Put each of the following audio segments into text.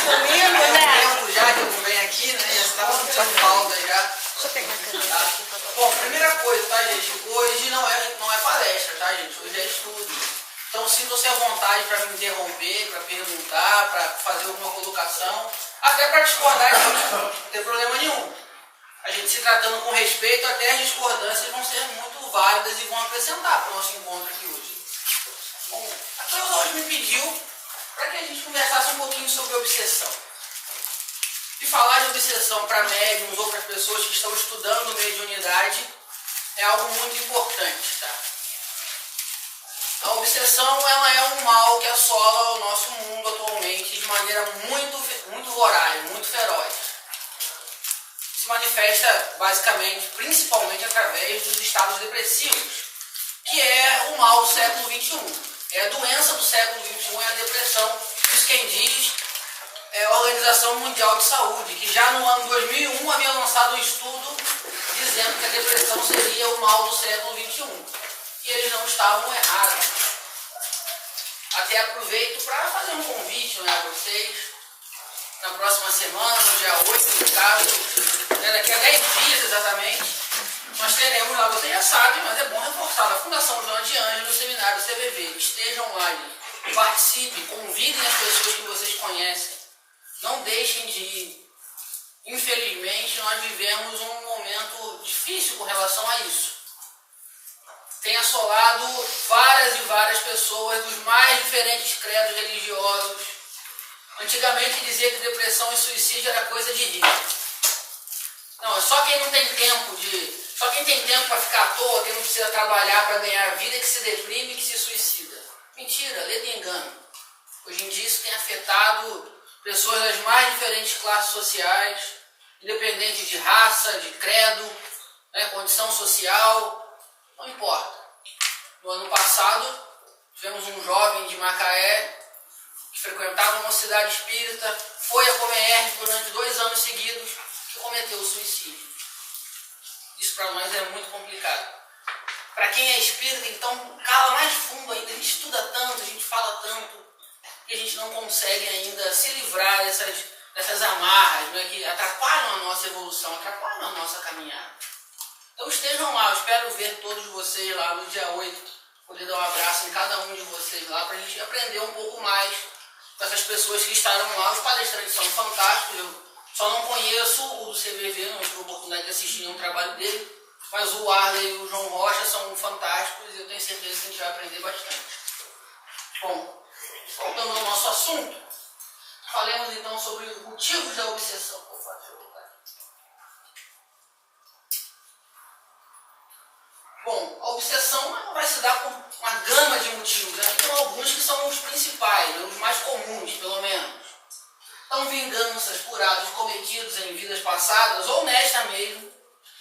Domingo, né? Tempo já que eu não venho aqui, né? Já estava sentindo falta já. Deixa eu pegar a caneta. Tá? Bom, primeira coisa, tá, gente? Hoje não é palestra, tá, gente? Hoje é estudo. Então sinta-se à vontade para me interromper, para perguntar, para fazer alguma colocação, até para discordar, não tem problema nenhum. A gente se tratando com respeito, até as discordâncias vão ser muito válidas e vão acrescentar para o nosso encontro aqui hoje. Bom, a Cleusa hoje me pediu para que a gente conversasse um pouquinho sobre obsessão. E falar de obsessão para médiums ou para as pessoas que estão estudando mediunidade é algo muito importante, tá? A obsessão, ela é um mal que assola o nosso mundo atualmente de maneira muito voraz, muito feroz. Se manifesta basicamente, principalmente através dos estados depressivos, que é o mal do século XXI. É a doença do século XXI, é a depressão. Isso quem diz é a Organização Mundial de Saúde, que já no ano 2001 havia lançado um estudo dizendo que a depressão seria o mal do século XXI. E eles não estavam errados. Até aproveito para fazer um convite, né, a vocês. Na próxima semana, no dia 8, no caso, daqui a 10 dias exatamente, nós teremos lá, vocês já sabem, mas é bom reforçar, a Fundação Joana de Ângeles, no seminário CVV. Estejam lá, participem, convidem as pessoas que vocês conhecem. Não deixem de ir. Infelizmente, nós vivemos um momento difícil com relação a isso. Tem assolado várias e várias pessoas dos mais diferentes credos religiosos. Antigamente dizia que depressão e suicídio era coisa de rico. Não, é só quem não tem tempo só quem tem tempo para ficar à toa, quem não precisa trabalhar para ganhar vida, que se deprime e que se suicida. Mentira, ledo e engano. Hoje em dia isso tem afetado pessoas das mais diferentes classes sociais, independente de raça, de credo, né, condição social, não importa. No ano passado, tivemos um jovem de Macaé que frequentava uma cidade espírita, foi a Comer durante 2 anos seguidos, que cometeu o suicídio. Isso para nós é muito complicado. Para quem é espírita, então, cala mais fundo ainda, a gente estuda tanto, a gente fala tanto, que a gente não consegue ainda se livrar dessas amarras, né, que atrapalham a nossa evolução, atrapalham a nossa caminhada. Então estejam lá, eu espero ver todos vocês lá no dia 8, poder dar um abraço em cada um de vocês lá, para a gente aprender um pouco mais com essas pessoas que estarão lá. Os palestrantes são fantásticos, eu só não conheço o do CVV, não tive a oportunidade de assistir nenhum trabalho dele, mas o Arley e o João Rocha são fantásticos e eu tenho certeza que a gente vai aprender bastante. Bom, voltando ao nosso assunto, falemos então sobre os motivos da obsessão. Bom, a obsessão ela vai se dar por uma gama de motivos, né? Tem alguns que são os principais, né? Os mais comuns, pelo menos. Então, vinganças por atos cometidos em vidas passadas, ou nesta mesmo.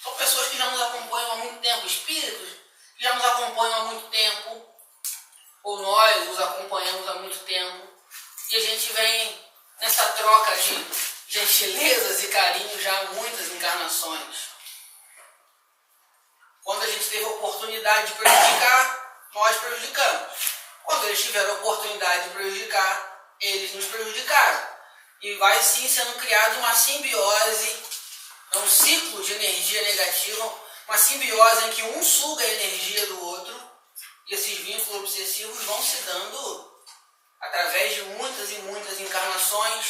São pessoas que já nos acompanham há muito tempo, espíritos que já nos acompanham há muito tempo, ou nós os acompanhamos há muito tempo, e a gente vem nessa troca de gentilezas e carinho já há muitas encarnações. Quando a gente teve a oportunidade de prejudicar, nós prejudicamos. Quando eles tiveram a oportunidade de prejudicar, eles nos prejudicaram. E vai sim sendo criada uma simbiose, um ciclo de energia negativa, uma simbiose em que um suga a energia do outro, e esses vínculos obsessivos vão se dando através de muitas e muitas encarnações,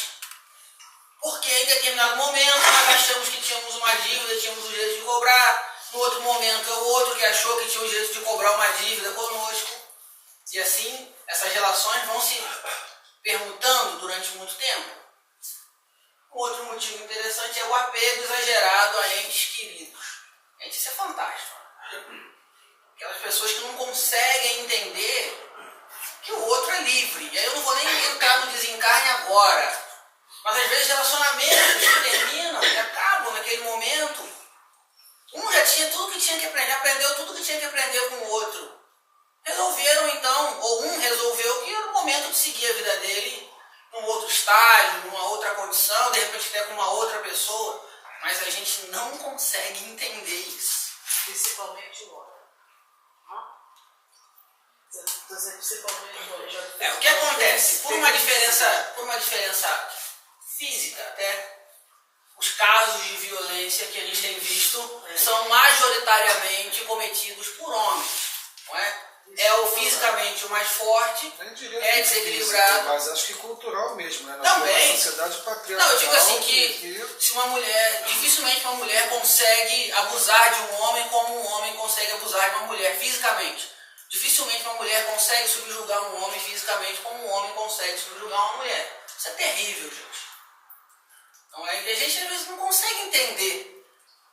porque em determinado momento nós achamos que tínhamos uma dívida, tínhamos o direito de cobrar. No outro momento, é o outro que achou que tinha o direito de cobrar uma dívida conosco. E assim, essas relações vão se permutando durante muito tempo. Um outro motivo interessante é o apego exagerado a entes queridos. Gente, isso é fantástico. Aquelas pessoas que não conseguem entender que o outro é livre. E aí eu não vou nem entrar no desencarne agora. Mas às vezes relacionamentos que terminam, que acabam naquele momento. Um já tinha tudo que tinha que aprender, aprendeu tudo que tinha que aprender com o outro. Resolveram então, ou um resolveu que era o momento de seguir a vida dele num outro estágio, numa outra condição, de repente até com uma outra pessoa. Mas a gente não consegue entender isso. Principalmente o homem. O que acontece? Por uma diferença física até. Os casos de violência que a gente tem visto são majoritariamente cometidos por homens, não é? É o fisicamente o mais forte, é desequilibrado. Físico, mas acho que cultural mesmo, né? Também. Na sociedade patriarcal. Não, eu digo assim que se uma mulher, dificilmente uma mulher consegue abusar de um homem como um homem consegue abusar de uma mulher fisicamente. Dificilmente uma mulher consegue subjugar um homem fisicamente como um homem consegue subjugar uma mulher. Isso é terrível, gente. Não é? E a gente às vezes não consegue entender.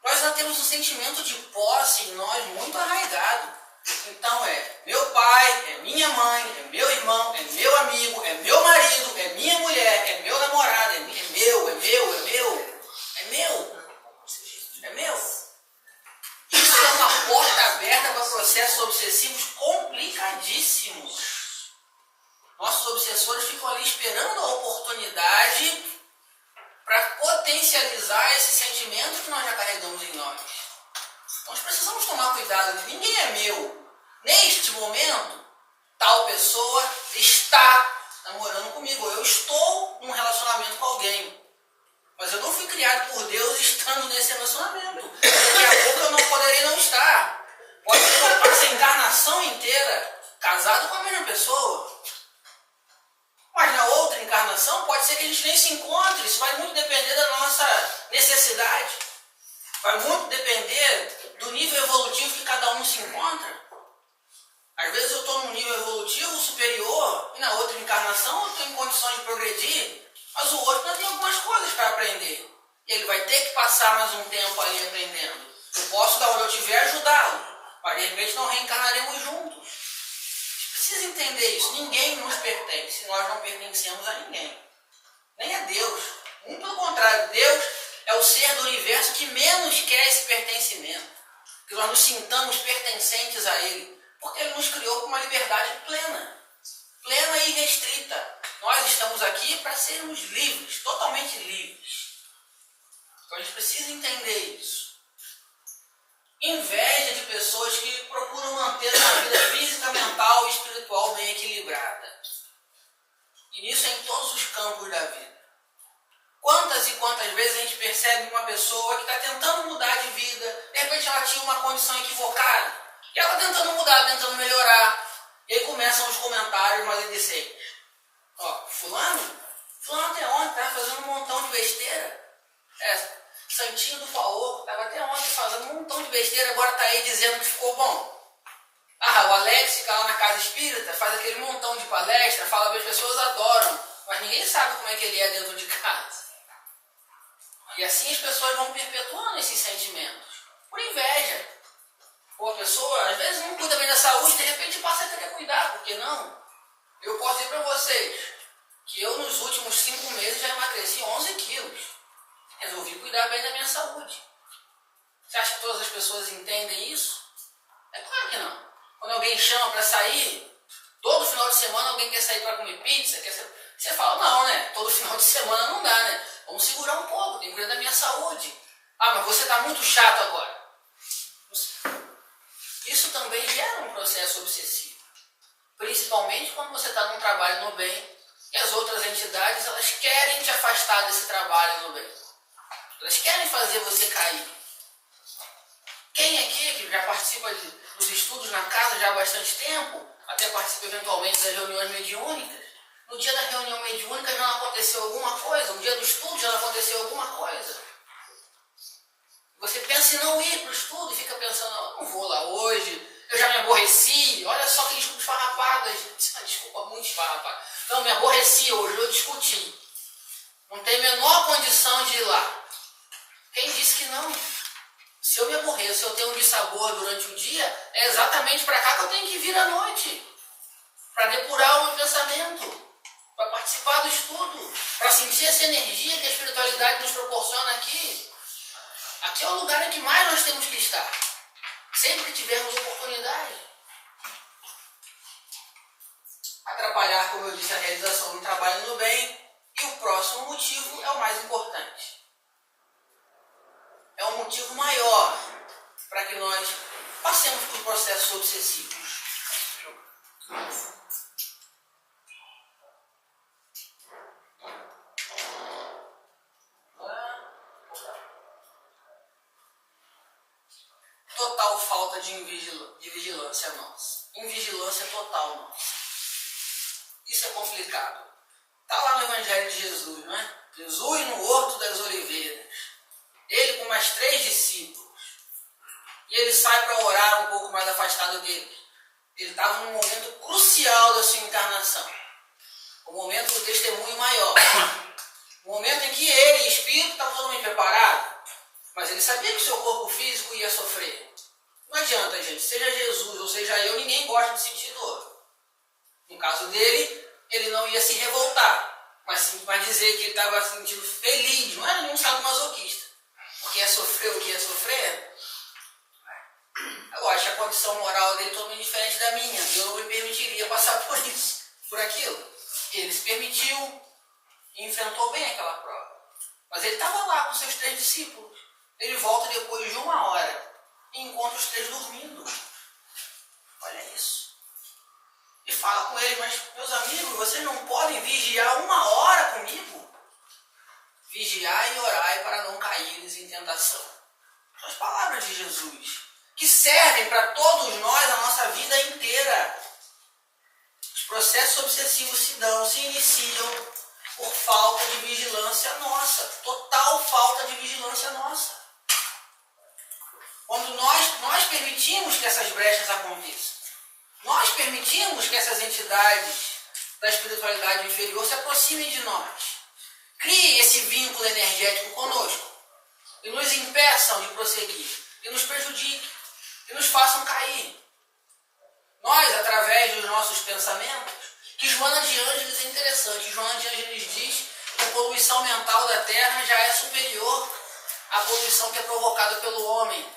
Nós já temos um sentimento de posse em nós muito arraigado. Então meu pai, é minha mãe, é meu irmão, é meu amigo, é meu marido, é minha mulher, é meu namorado, é meu. Isso é uma porta aberta para processos obsessivos complicadíssimos. Nossos obsessores ficam ali esperando a oportunidade para potencializar esse sentimento que nós já carregamos em nós. Nós precisamos tomar cuidado, que ninguém é meu. Neste momento, tal pessoa está namorando comigo. Eu estou num relacionamento com alguém. Mas eu não fui criado por Deus estando nesse relacionamento. Daqui a pouco eu não poderei não estar. Pode ser que eu passe a encarnação inteira casado com a mesma pessoa. Mas na outra encarnação pode ser que a gente nem se encontre. Isso vai muito depender da nossa necessidade. Vai muito depender do nível evolutivo que cada um se encontra. Às vezes eu estou num nível evolutivo superior e na outra encarnação eu estou em condições de progredir, mas o outro ainda tem algumas coisas para aprender. E ele vai ter que passar mais um tempo ali aprendendo. Eu posso, da onde eu estiver, ajudá-lo, mas de repente não reencarnaremos juntos. A gente precisa entender isso. Ninguém nos pertence, nós não pertencemos a ninguém. Nem a Deus. Muito pelo contrário, Deus é o ser do universo que menos quer esse pertencimento. Que nós nos sintamos pertencentes a Ele. Porque Ele nos criou com uma liberdade plena. Plena e restrita. Nós estamos aqui para sermos livres. Totalmente livres. Então a gente precisa entender isso. Inveja de pessoas que procuram manter uma vida física, mental e espiritual bem equilibrada. E isso é em todos os campos da vida. Quantas e quantas vezes a gente percebe uma pessoa que está tentando mudar de vida, de repente ela tinha uma condição equivocada, e ela tentando mudar, tentando melhorar, e aí começam os comentários maledicentes. Ó, fulano até ontem estava fazendo um montão de besteira. Santinho do Paoco, estava até ontem fazendo um montão de besteira, agora está aí dizendo que ficou bom. O Alex fica lá na casa espírita, faz aquele montão de palestra, fala que as pessoas adoram, mas ninguém sabe como é que ele é dentro de casa. E assim as pessoas vão perpetuando esses sentimentos, por inveja. Ou a pessoa, às vezes, não cuida bem da saúde, de repente passa a querer cuidar, por que não? Eu posso dizer para vocês que eu, nos últimos 5 meses, já emagreci 11 quilos. Resolvi cuidar bem da minha saúde. Você acha que todas as pessoas entendem isso? É claro que não. Quando alguém chama para sair, todo final de semana alguém quer sair para comer pizza, você fala, não, né? Todo final de semana não dá, né? Vamos segurar um pouco, tem que cuidar da minha saúde. Mas você está muito chato agora. Isso também gera um processo obsessivo. Principalmente quando você está num trabalho no bem e as outras entidades, elas querem te afastar desse trabalho no bem. Elas querem fazer você cair. Quem aqui que já participa dos estudos na casa já há bastante tempo, até participa eventualmente das reuniões mediúnicas, no dia da reunião mediúnica já não aconteceu alguma coisa, no dia do estudo já não aconteceu alguma coisa. Você pensa em não ir para o estudo e fica pensando, eu não vou lá hoje, eu já me aborreci, olha só que desculpa esfarrapada, desculpa, muito esfarrapada. Não, me aborreci hoje, eu discuti. Não tem a menor condição de ir lá. Quem disse que não? Se eu me aborreço, se eu tenho um dissabor durante o dia, é exatamente para cá que eu tenho que vir à noite. Para depurar o meu pensamento, para participar do estudo, para sentir essa energia que a espiritualidade nos proporciona aqui. Aqui é o lugar em que mais nós temos que estar, sempre que tivermos oportunidade. Atrapalhar, como eu disse, a realização do trabalho no bem, e o próximo motivo é o mais importante. É um motivo maior para que nós passemos por processos obsessivos. de vigilância nossa. Invigilância total nossa. Isso é complicado. Está lá no Evangelho de Jesus, não é? Jesus no Horto das Oliveiras. Ele com mais 3 discípulos. E ele sai para orar um pouco mais afastado deles. Ele estava num momento crucial da sua encarnação. O momento do testemunho maior. O momento em que ele, espírito, estava totalmente preparado. Mas ele sabia que o seu corpo físico ia sofrer. Não adianta, gente. Seja Jesus ou seja eu, ninguém gosta de sentir dor. No caso dele, ele não ia se revoltar. Mas dizer que ele estava se sentindo feliz. Não era nenhum sadomasoquista. Porque ia sofrer o que ia sofrer. Eu acho a condição moral dele totalmente diferente da minha. Eu não me permitiria passar por isso, por aquilo. Ele se permitiu e enfrentou bem aquela prova. Mas ele estava lá com seus 3 discípulos. Ele volta depois de 1 hora e encontra os 3 dormindo. Olha isso. E fala com eles, mas meus amigos, vocês não podem vigiar 1 hora comigo? Vigiai e orai para não caíres em tentação. São as palavras de Jesus, que servem para todos nós a nossa vida inteira. Os processos obsessivos se iniciam por falta de vigilância nossa, total falta de vigilância nossa. Quando nós permitimos que essas brechas aconteçam, nós permitimos que essas entidades da espiritualidade inferior se aproximem de nós, criem esse vínculo energético conosco e nos impeçam de prosseguir, e nos prejudiquem, e nos façam cair. Nós, através dos nossos pensamentos, que Joana de Ângeles é interessante, Joana de Ângeles diz que a poluição mental da Terra já é superior à poluição que é provocada pelo homem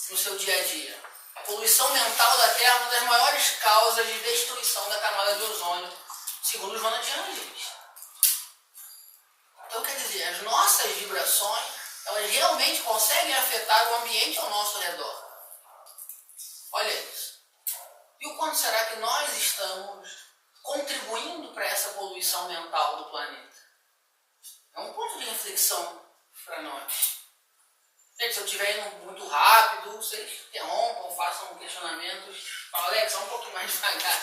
no seu dia a dia. A poluição mental da Terra é uma das maiores causas de destruição da camada de ozônio, segundo Joana de Ângeles. Então, quer dizer, as nossas vibrações, elas realmente conseguem afetar o ambiente ao nosso redor. Olha isso. E o quanto será que nós estamos contribuindo para essa poluição mental do planeta? É um ponto de reflexão para nós. Gente, se eu estiver indo muito rápido, vocês interrompam, façam questionamentos. Fala, Alex, só um pouquinho mais devagar.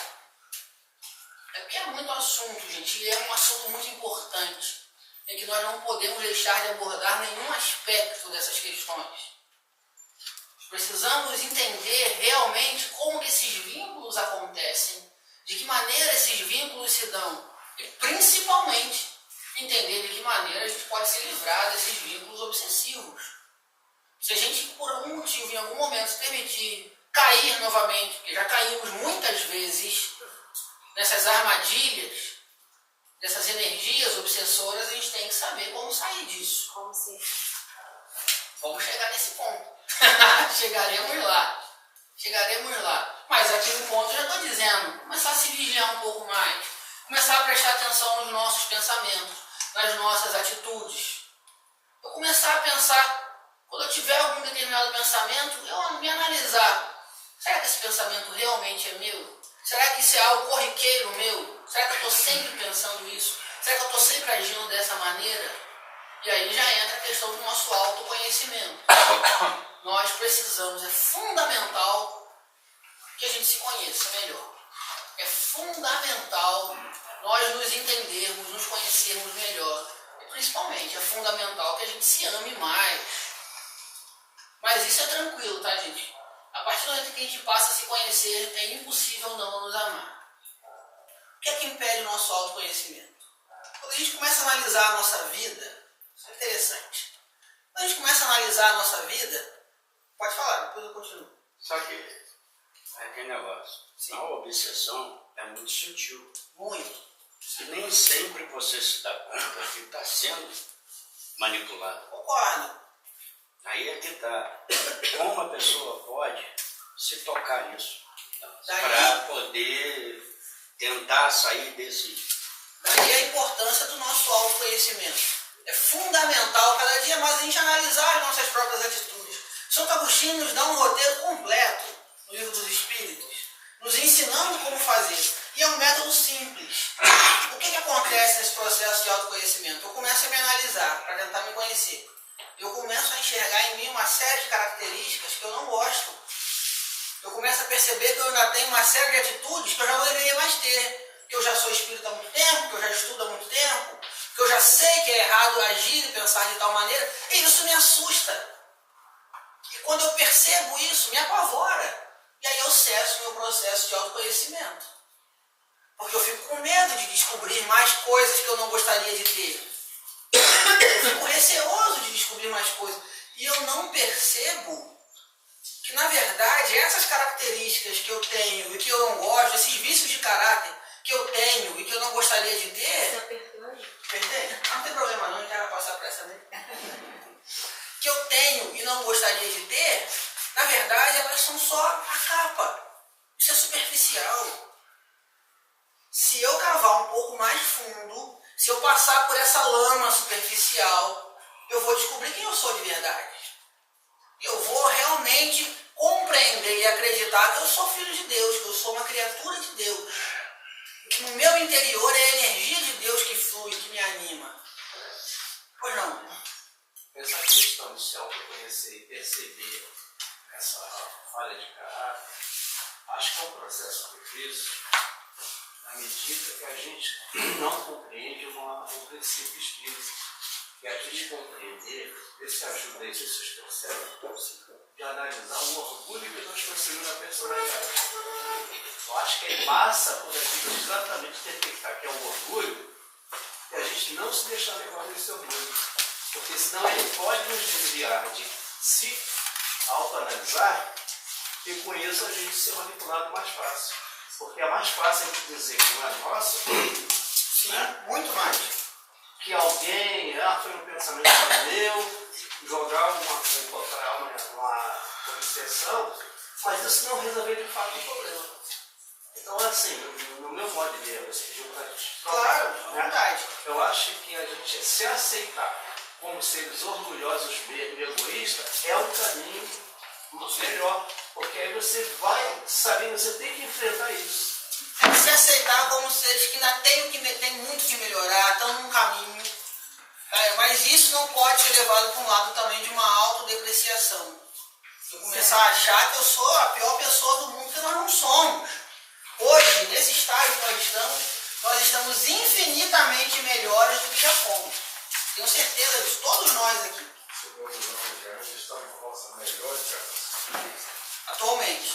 É porque é muito assunto, gente, e é um assunto muito importante, em que nós não podemos deixar de abordar nenhum aspecto dessas questões. Precisamos entender realmente como que esses vínculos acontecem, de que maneira esses vínculos se dão, e principalmente entender de que maneira a gente pode se livrar desses vínculos obsessivos. Se a gente, por algum motivo, em algum momento, se permitir cair novamente, porque já caímos muitas vezes nessas armadilhas, dessas energias obsessoras, a gente tem que saber como sair disso. Como assim? Vamos chegar nesse ponto. Chegaremos lá. Chegaremos lá. Mas aqui no ponto eu já estou dizendo, começar a se vigiar um pouco mais. Começar a prestar atenção nos nossos pensamentos, nas nossas atitudes. Eu começar a pensar, quando eu tiver algum determinado pensamento, eu me analisar. Será que esse pensamento realmente é meu? Será que isso é algo corriqueiro meu? Será que eu estou sempre pensando isso? Será que eu estou sempre agindo dessa maneira? E aí já entra a questão do nosso autoconhecimento. Nós precisamos, é fundamental que a gente se conheça melhor. É fundamental nós nos entendermos, nos conhecermos melhor. E principalmente é fundamental que a gente se ame mais. Mas isso é tranquilo, tá, gente? A partir do momento que a gente passa a se conhecer, é impossível não nos amar. O que é que impede o nosso autoconhecimento? Quando a gente começa a analisar a nossa vida, isso é interessante. Quando a gente começa a analisar a nossa vida, pode falar, depois eu continuo. Só que é aquele negócio. Sim. A obsessão é muito sutil. Muito. E nem sempre você se dá conta que está sendo manipulado. Concordo. Aí é que está. Como a pessoa pode se tocar nisso? Para poder tentar sair desse... Daí a importância do nosso autoconhecimento. É fundamental cada dia mais a gente analisar as nossas próprias atitudes. Santo Agostinho nos dá um roteiro completo no Livro dos Espíritos, nos ensinando como fazer. E é um método simples. O que acontece nesse processo de autoconhecimento? Eu começo a me analisar para tentar me conhecer. Eu começo a enxergar em mim uma série de características que eu não gosto, eu começo a perceber que eu ainda tenho uma série de atitudes que eu já não deveria mais ter. Que eu já sou espírita há muito tempo, que eu já estudo há muito tempo, que eu já sei que é errado agir e pensar de tal maneira, e isso me assusta. E quando eu percebo isso, me apavora. E aí eu cesso meu processo de autoconhecimento. Porque eu fico com medo de descobrir mais coisas que eu não gostaria de ter. Eu fico receoso de descobrir mais coisas. E eu não percebo que, na verdade, essas características que eu tenho e que eu não gosto, esses vícios de caráter que eu tenho e que eu não gostaria de ter... Apertei? Não tem problema não, a gente vai passar por essa mesmo. Que eu tenho e não gostaria de ter, na verdade, elas são só a capa. Isso é superficial. Se eu cavar um pouco mais fundo, se eu passar por essa lama superficial, eu vou descobrir quem eu sou de verdade. Eu vou realmente compreender e acreditar que eu sou filho de Deus, que eu sou uma criatura de Deus. Que no meu interior é a energia de Deus que flui, que me anima. Pois não? Essa questão de se autoconhecer e perceber essa falha de caráter, acho que é um processo difícil na medida que a gente não compreende um princípio espírita. E a gente compreender, esse ajuda aí, se vocês percebem, de analisar o orgulho que nós construímos na personalidade. Eu acho que é massa quando a gente exatamente detectar que é um orgulho e a gente não se deixar levar desse orgulho. Porque senão ele pode nos desviar de se autoanalisar e com isso a gente ser manipulado mais fácil. Porque é mais fácil a gente dizer que não é nosso, Sim, né? Muito mais. Que alguém, foi um pensamento meu, jogar uma culpa para uma obsessão, mas isso não resolver de fato o problema. Então, assim, no meu modo de ver, você pediu para a gente trocar, Claro, é verdade. Eu acho que a gente se aceitar como seres orgulhosos mesmo e egoístas é o caminho melhor, porque aí você vai saber, você tem que enfrentar isso. Se aceitar como seres que ainda tem muito que melhorar, estão num caminho. Mas isso não pode ser levado para um lado também de uma autodepreciação. Eu começar a achar que eu sou a pior pessoa do mundo, que nós não somos. Hoje, nesse estágio que nós estamos infinitamente melhores do que já fomos. Tenho certeza disso, todos nós aqui. Atualmente.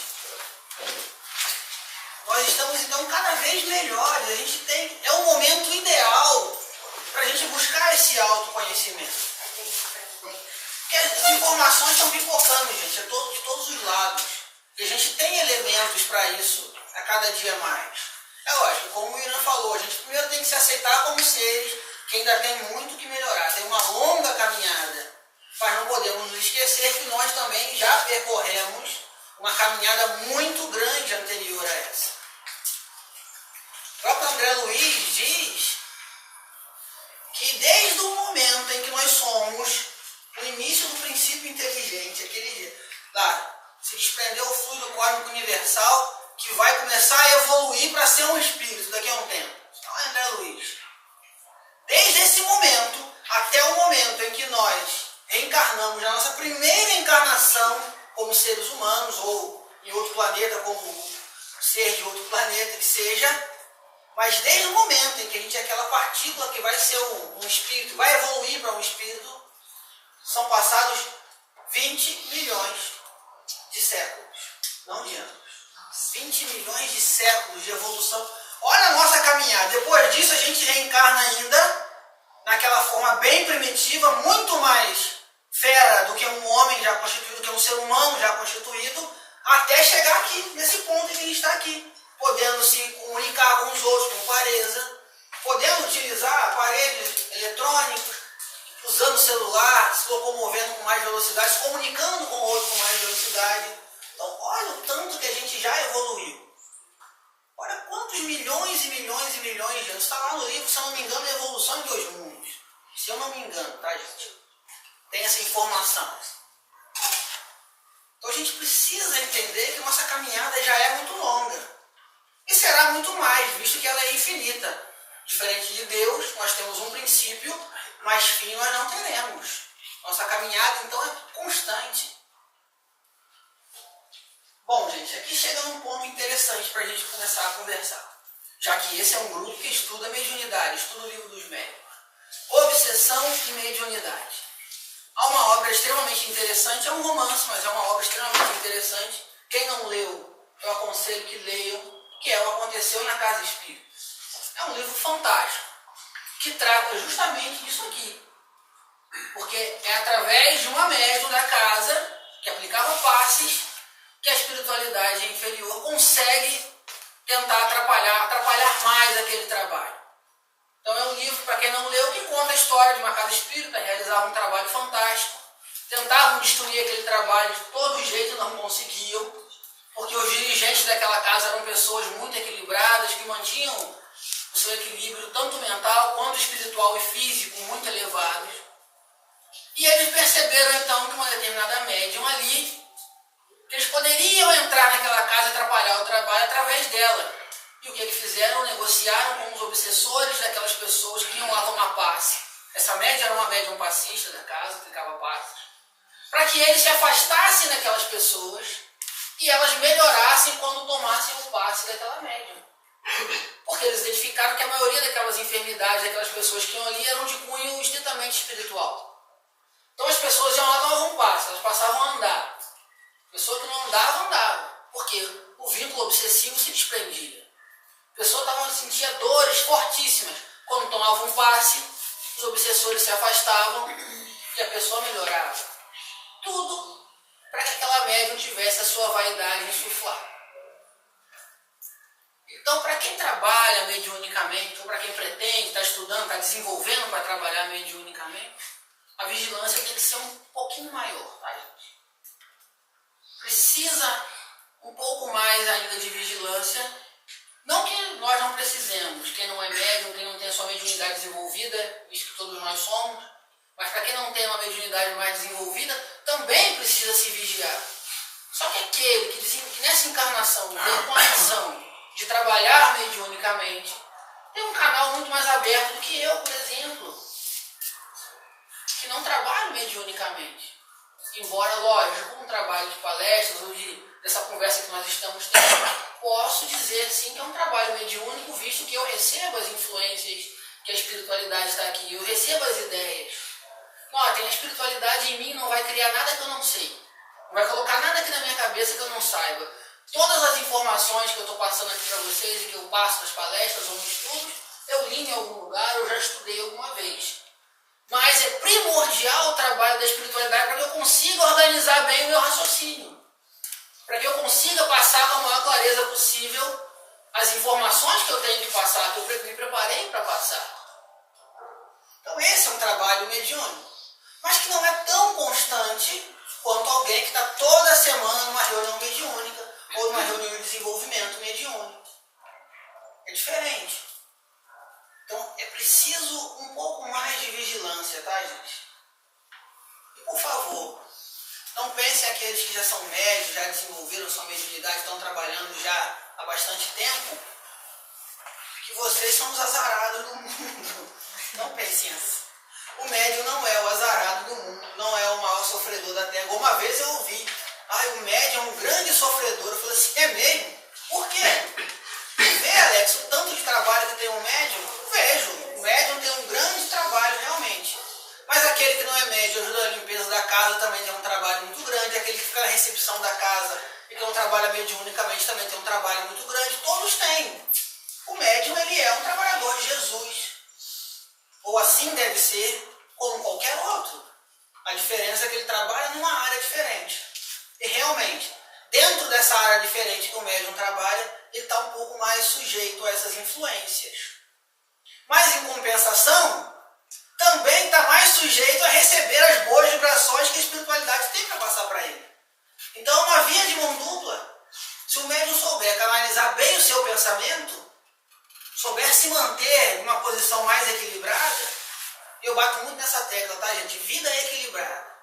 Nós estamos então cada vez melhores. A gente é o momento ideal para a gente buscar esse autoconhecimento. Porque as informações estão pipocando, gente, de todos os lados. E a gente tem elementos para isso a cada dia mais. É lógico, como o Irã falou, a gente primeiro tem que se aceitar como seres que ainda tem muito que melhorar, tem uma longa caminhada. Mas não podemos nos esquecer que nós também já percorremos uma caminhada muito grande anterior a essa. O próprio André Luiz diz que desde o momento em que nós somos o início do princípio inteligente, aquele dia, lá, se desprendeu o fluido cósmico universal que vai começar a evoluir para ser um espírito daqui a um tempo. Então é André Luiz. Desde esse momento até o momento em que nós reencarnamos na nossa primeira encarnação como seres humanos ou em outro planeta, como ser de outro planeta que seja, mas desde o momento em que a gente é aquela partícula que vai ser um espírito, vai evoluir para um espírito, são passados 20 milhões de séculos, não de anos. 20 milhões de séculos de evolução. Olha a nossa caminhada. Depois disso a gente reencarna ainda naquela forma bem primitiva, muito mais fera do que um homem já constituído, do que um ser humano já constituído, até chegar aqui, nesse ponto em que a gente está aqui, podendo se comunicar com os outros com clareza, podendo utilizar aparelhos eletrônicos, usando o celular, se locomovendo com mais velocidade, se comunicando com o outro com mais velocidade. Então, olha o tanto que a gente já evoluiu. Olha quantos milhões e milhões e milhões de anos. Está lá no livro, se eu não me engano, a Evolução em Dois Mundos. Se eu não me engano, tá, gente? Tem essa informação. Então a gente precisa entender que nossa caminhada já é muito longa. E será muito mais, visto que ela é infinita. Diferente de Deus, nós temos um princípio, mas fim nós não teremos. Nossa caminhada, então, é constante. Bom, gente, aqui chega num ponto interessante para a gente começar a conversar, já que esse é um grupo que estuda mediunidade, estuda o livro dos médiuns. Obsessão e mediunidade. Há uma obra extremamente interessante, é um romance, mas é uma obra extremamente interessante. Quem não leu, eu aconselho que leiam, que é o Aconteceu na Casa Espírita. É um livro fantástico, que trata justamente disso aqui. Porque é através de uma médium da casa, que aplicava passes, que a espiritualidade inferior consegue tentar atrapalhar mais aquele trabalho. Então é um livro, para quem não leu, que conta a história de uma casa espírita, realizava um trabalho fantástico, tentavam destruir aquele trabalho de todo jeito, não conseguiam, porque os dirigentes daquela casa eram pessoas muito equilibradas, que mantinham o seu equilíbrio tanto mental quanto espiritual e físico muito elevados. E eles perceberam então que uma determinada médium ali, que eles poderiam entrar naquela casa e atrapalhar o trabalho através dela. E o que eles fizeram? Negociaram com os obsessores daquelas pessoas que iam lá tomar passe. Essa médium era uma médium passista da casa, aplicava passes, para que eles se afastassem daquelas pessoas e elas melhorassem quando tomassem o passe daquela médium. Porque eles identificaram que a maioria daquelas enfermidades, daquelas pessoas que iam ali, eram de cunho estritamente espiritual. Então as pessoas iam lá tomavam um passe, elas passavam a andar. A pessoa que não andava, andava. Porque o vínculo obsessivo se desprendia. A pessoa sentia dores fortíssimas. Quando tomava um passe, os obsessores se afastavam e a pessoa melhorava. Tudo para que aquela médium tivesse a sua vaidade insuflada. Então, para quem trabalha mediunicamente, ou para quem pretende, está estudando, está desenvolvendo para trabalhar mediunicamente, a vigilância tem que ser um pouquinho maior, tá, gente? Precisa um pouco mais ainda de vigilância. Não que nós não precisemos, quem não é médium, quem não tem a sua mediunidade desenvolvida, visto que todos nós somos, mas para quem não tem uma mediunidade mais desenvolvida, também precisa se vigiar. Só que aquele que nessa encarnação veio com a missão de trabalhar mediunicamente, tem um canal muito mais aberto do que eu, por exemplo, que não trabalho mediunicamente. Embora, lógico, com um trabalho de palestras ou dessa conversa que nós estamos tendo, posso dizer sim que é um trabalho mediúnico, visto que eu recebo as influências que a espiritualidade está aqui, eu recebo as ideias. Notem, a espiritualidade em mim não vai criar nada que eu não sei, não vai colocar nada aqui na minha cabeça que eu não saiba. Todas as informações que eu estou passando aqui para vocês e que eu passo nas palestras ou nos estudos, eu li em algum lugar, eu já estudei alguma vez. Mas é primordial o trabalho da espiritualidade para que eu consiga organizar bem o meu raciocínio. Para que eu consiga passar com a maior clareza possível as informações que eu tenho que passar, que eu me preparei para passar. Então esse é um trabalho mediúnico, mas que não é tão constante quanto alguém que está toda semana numa reunião mediúnica ou numa reunião de desenvolvimento mediúnico. É diferente. Então é preciso um pouco mais de vigilância, tá, gente? E por favor, não pensem aqueles que já são médios, já desenvolveram sua mediunidade, estão trabalhando já há bastante tempo, que vocês são os azarados do mundo. Não pensem assim. O médium não é o azarado do mundo, não é o maior sofredor da terra. Uma vez eu ouvi, o médium é um grande sofredor. Eu falei assim, é mesmo? Por quê? Vê, Alex, o tanto de trabalho que tem um médium? Vejo, o médium tem um grande trabalho realmente. Mas aquele que não é médium, ajuda a limpeza da casa, também tem um trabalho muito grande. Aquele que fica na recepção da casa e que não trabalha mediunicamente também tem um trabalho muito grande. Todos têm. O médium, ele é um trabalhador de Jesus. Ou assim deve ser, como qualquer outro. A diferença é que ele trabalha numa área diferente. E realmente, dentro dessa área diferente que o médium trabalha, ele está um pouco mais sujeito a essas influências. Mas em compensação, também está mais sujeito a receber as boas vibrações que a espiritualidade tem para passar para ele. Então é uma via de mão dupla. Se o médium souber canalizar bem o seu pensamento, souber se manter em uma posição mais equilibrada, eu bato muito nessa tecla, tá, gente? Vida equilibrada.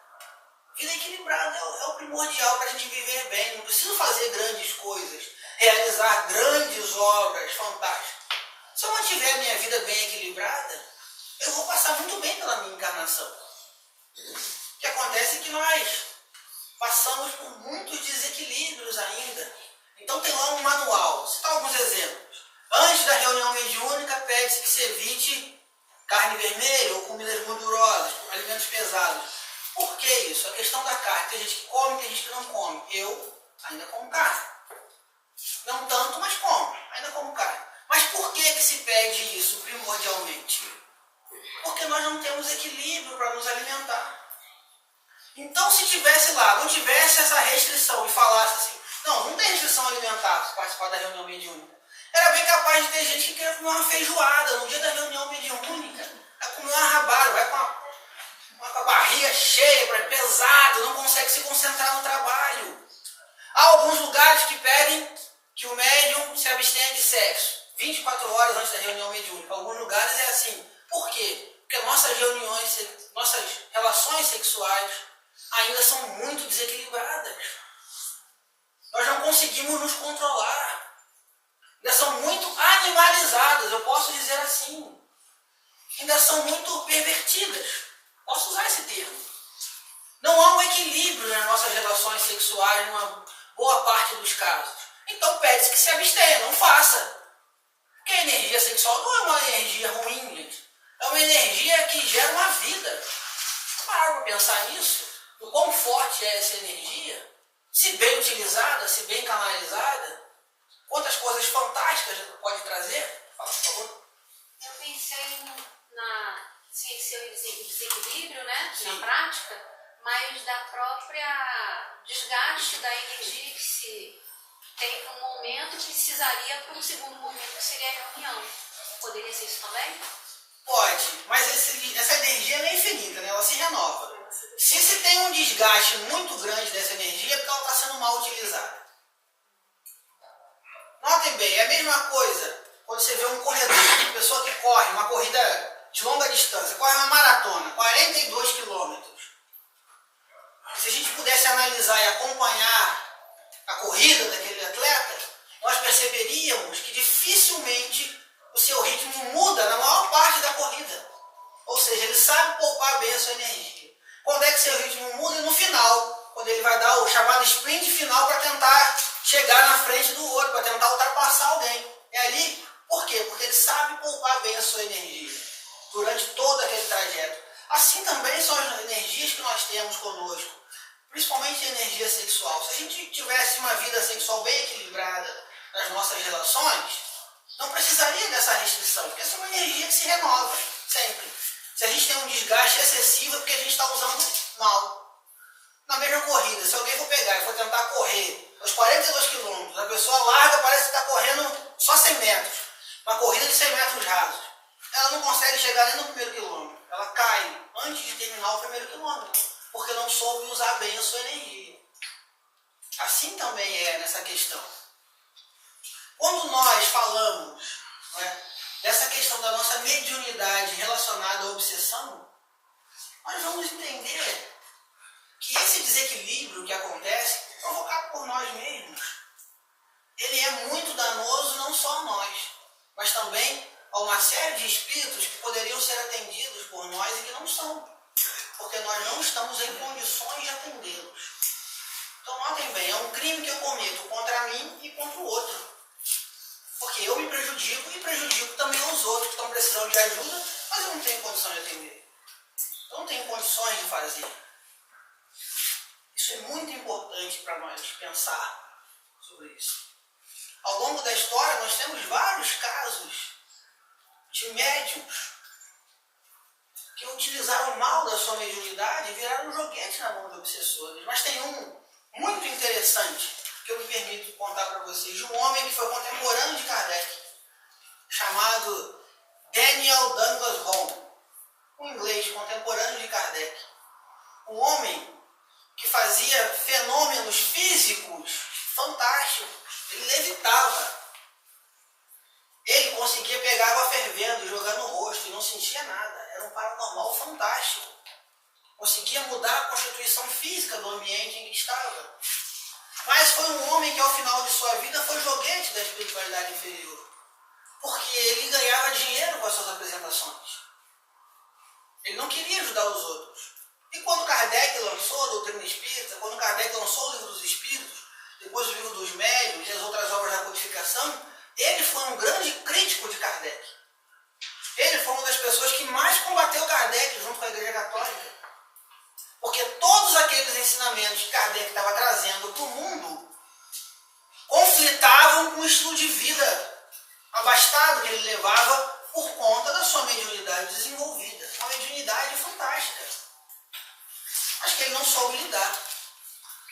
Vida equilibrada é o primordial para a gente viver bem. Não preciso fazer grandes coisas, realizar grandes obras fantásticas. Se eu mantiver a minha vida bem equilibrada, eu vou passar muito bem pela minha encarnação. O que acontece é que nós passamos por muitos desequilíbrios ainda. Então tem lá um manual, vou citar alguns exemplos. Antes da reunião mediúnica, pede-se que se evite carne vermelha ou comidas gordurosas, alimentos pesados. Por que isso? A questão da carne. Tem gente que come, tem gente que não come. Eu ainda como carne. Não tanto, mas como. Ainda como carne. Mas por que se pede isso primordialmente? Porque nós não temos equilíbrio para nos alimentar. Então, se tivesse lá, não tivesse essa restrição e falasse assim, não tem restrição alimentar para participar da reunião mediúnica, era bem capaz de ter gente que queria comer uma feijoada no dia da reunião mediúnica, vai comer uma rabada, vai com a barriga cheia, pesado, não consegue se concentrar no trabalho. Há alguns lugares que pedem que o médium se abstenha de sexo 24 horas antes da reunião mediúnica. Em alguns lugares é assim. Por quê? Porque nossas reuniões, nossas relações sexuais ainda são muito desequilibradas. Nós não conseguimos nos controlar. Ainda são muito animalizadas, eu posso dizer assim. Ainda são muito pervertidas. Posso usar esse termo. Não há um equilíbrio nas nossas relações sexuais numa boa parte dos casos. Então pede-se que se abstenha, não faça. Porque a energia sexual não é uma energia ruim, gente. É uma energia que gera uma vida. Parar para pensar nisso? O quão forte é essa energia? Se bem utilizada, se bem canalizada, quantas coisas fantásticas pode trazer? Fala, por favor. Eu pensei sem ser o desequilíbrio, né, Sim. na prática, mas da própria desgaste da energia que se tem um momento e precisaria para um segundo momento, que seria a reunião. Poderia ser isso também? Pode, mas essa energia não é infinita, né? Ela se renova. Se tem um desgaste muito grande dessa energia, é porque ela está sendo mal utilizada. Notem bem, é a mesma coisa quando você vê um corredor, uma pessoa que corre uma corrida de longa distância, corre uma maratona, 42 quilômetros. Se a gente pudesse analisar e acompanhar a corrida daquele atleta, nós perceberíamos que dificilmente o seu ritmo muda na maior parte da corrida. Ou seja, ele sabe poupar bem a sua energia. Quando é que seu ritmo muda? No final, quando ele vai dar o chamado sprint final para tentar chegar na frente do outro, para tentar ultrapassar alguém. É ali, por quê? Porque ele sabe poupar bem a sua energia durante todo aquele trajeto. Assim também são as energias que nós temos conosco, principalmente a energia sexual. Se a gente tivesse uma vida sexual bem equilibrada nas nossas relações, não precisaria dessa restrição, porque essa é uma energia que se renova sempre. Se a gente tem um desgaste excessivo, é porque a gente está usando mal. Na mesma corrida, se alguém for pegar e for tentar correr aos 42 quilômetros, a pessoa larga, parece que está correndo só 100 metros. Uma corrida de 100 metros rasos. Ela não consegue chegar nem no primeiro quilômetro. Ela cai antes de terminar o primeiro quilômetro, porque não soube usar bem a sua energia. Assim também é nessa questão. Quando nós falamos, né, dessa questão da nossa mediunidade relacionada à obsessão, nós vamos entender que esse desequilíbrio que acontece, provocado por nós mesmos, ele é muito danoso não só a nós, mas também a uma série de espíritos que poderiam ser atendidos por nós e que não são, porque nós não estamos em condições de atendê-los. Então notem bem, é um crime que eu cometo contra mim e contra o outro. Porque eu me prejudico e prejudico também os outros que estão precisando de ajuda, mas eu não tenho condição de atender. Eu não tenho condições de fazer. Isso é muito importante para nós pensar sobre isso. Ao longo da história, nós temos vários casos de médiums que utilizaram mal da sua mediunidade e viraram joguete na mão de obsessores. Mas tem um muito interessante que eu me permito contar para vocês, de um homem que foi contemporâneo de Kardec, chamado Daniel Douglas Home, um inglês contemporâneo de Kardec. Um homem que fazia fenômenos físicos fantásticos. Ele levitava. Ele conseguia pegar água fervendo e jogar no rosto e não sentia nada. Era um paranormal fantástico. Conseguia mudar a constituição física do ambiente em que estava. Mas foi um homem que ao final de sua vida foi joguete da espiritualidade inferior. Porque ele ganhava dinheiro com as suas apresentações. Ele não queria ajudar os outros. E quando Kardec lançou a doutrina espírita, quando Kardec lançou o livro dos Espíritos, depois o livro dos Médiuns e as outras obras da codificação, ele foi um grande crítico de Kardec. Ele foi uma das pessoas que mais combateu Kardec junto com a Igreja Católica. Porque todos aqueles ensinamentos que Kardec estava trazendo para o mundo conflitavam com o estilo de vida abastado que ele levava por conta da sua mediunidade desenvolvida. Uma mediunidade fantástica. Acho que ele não soube lidar.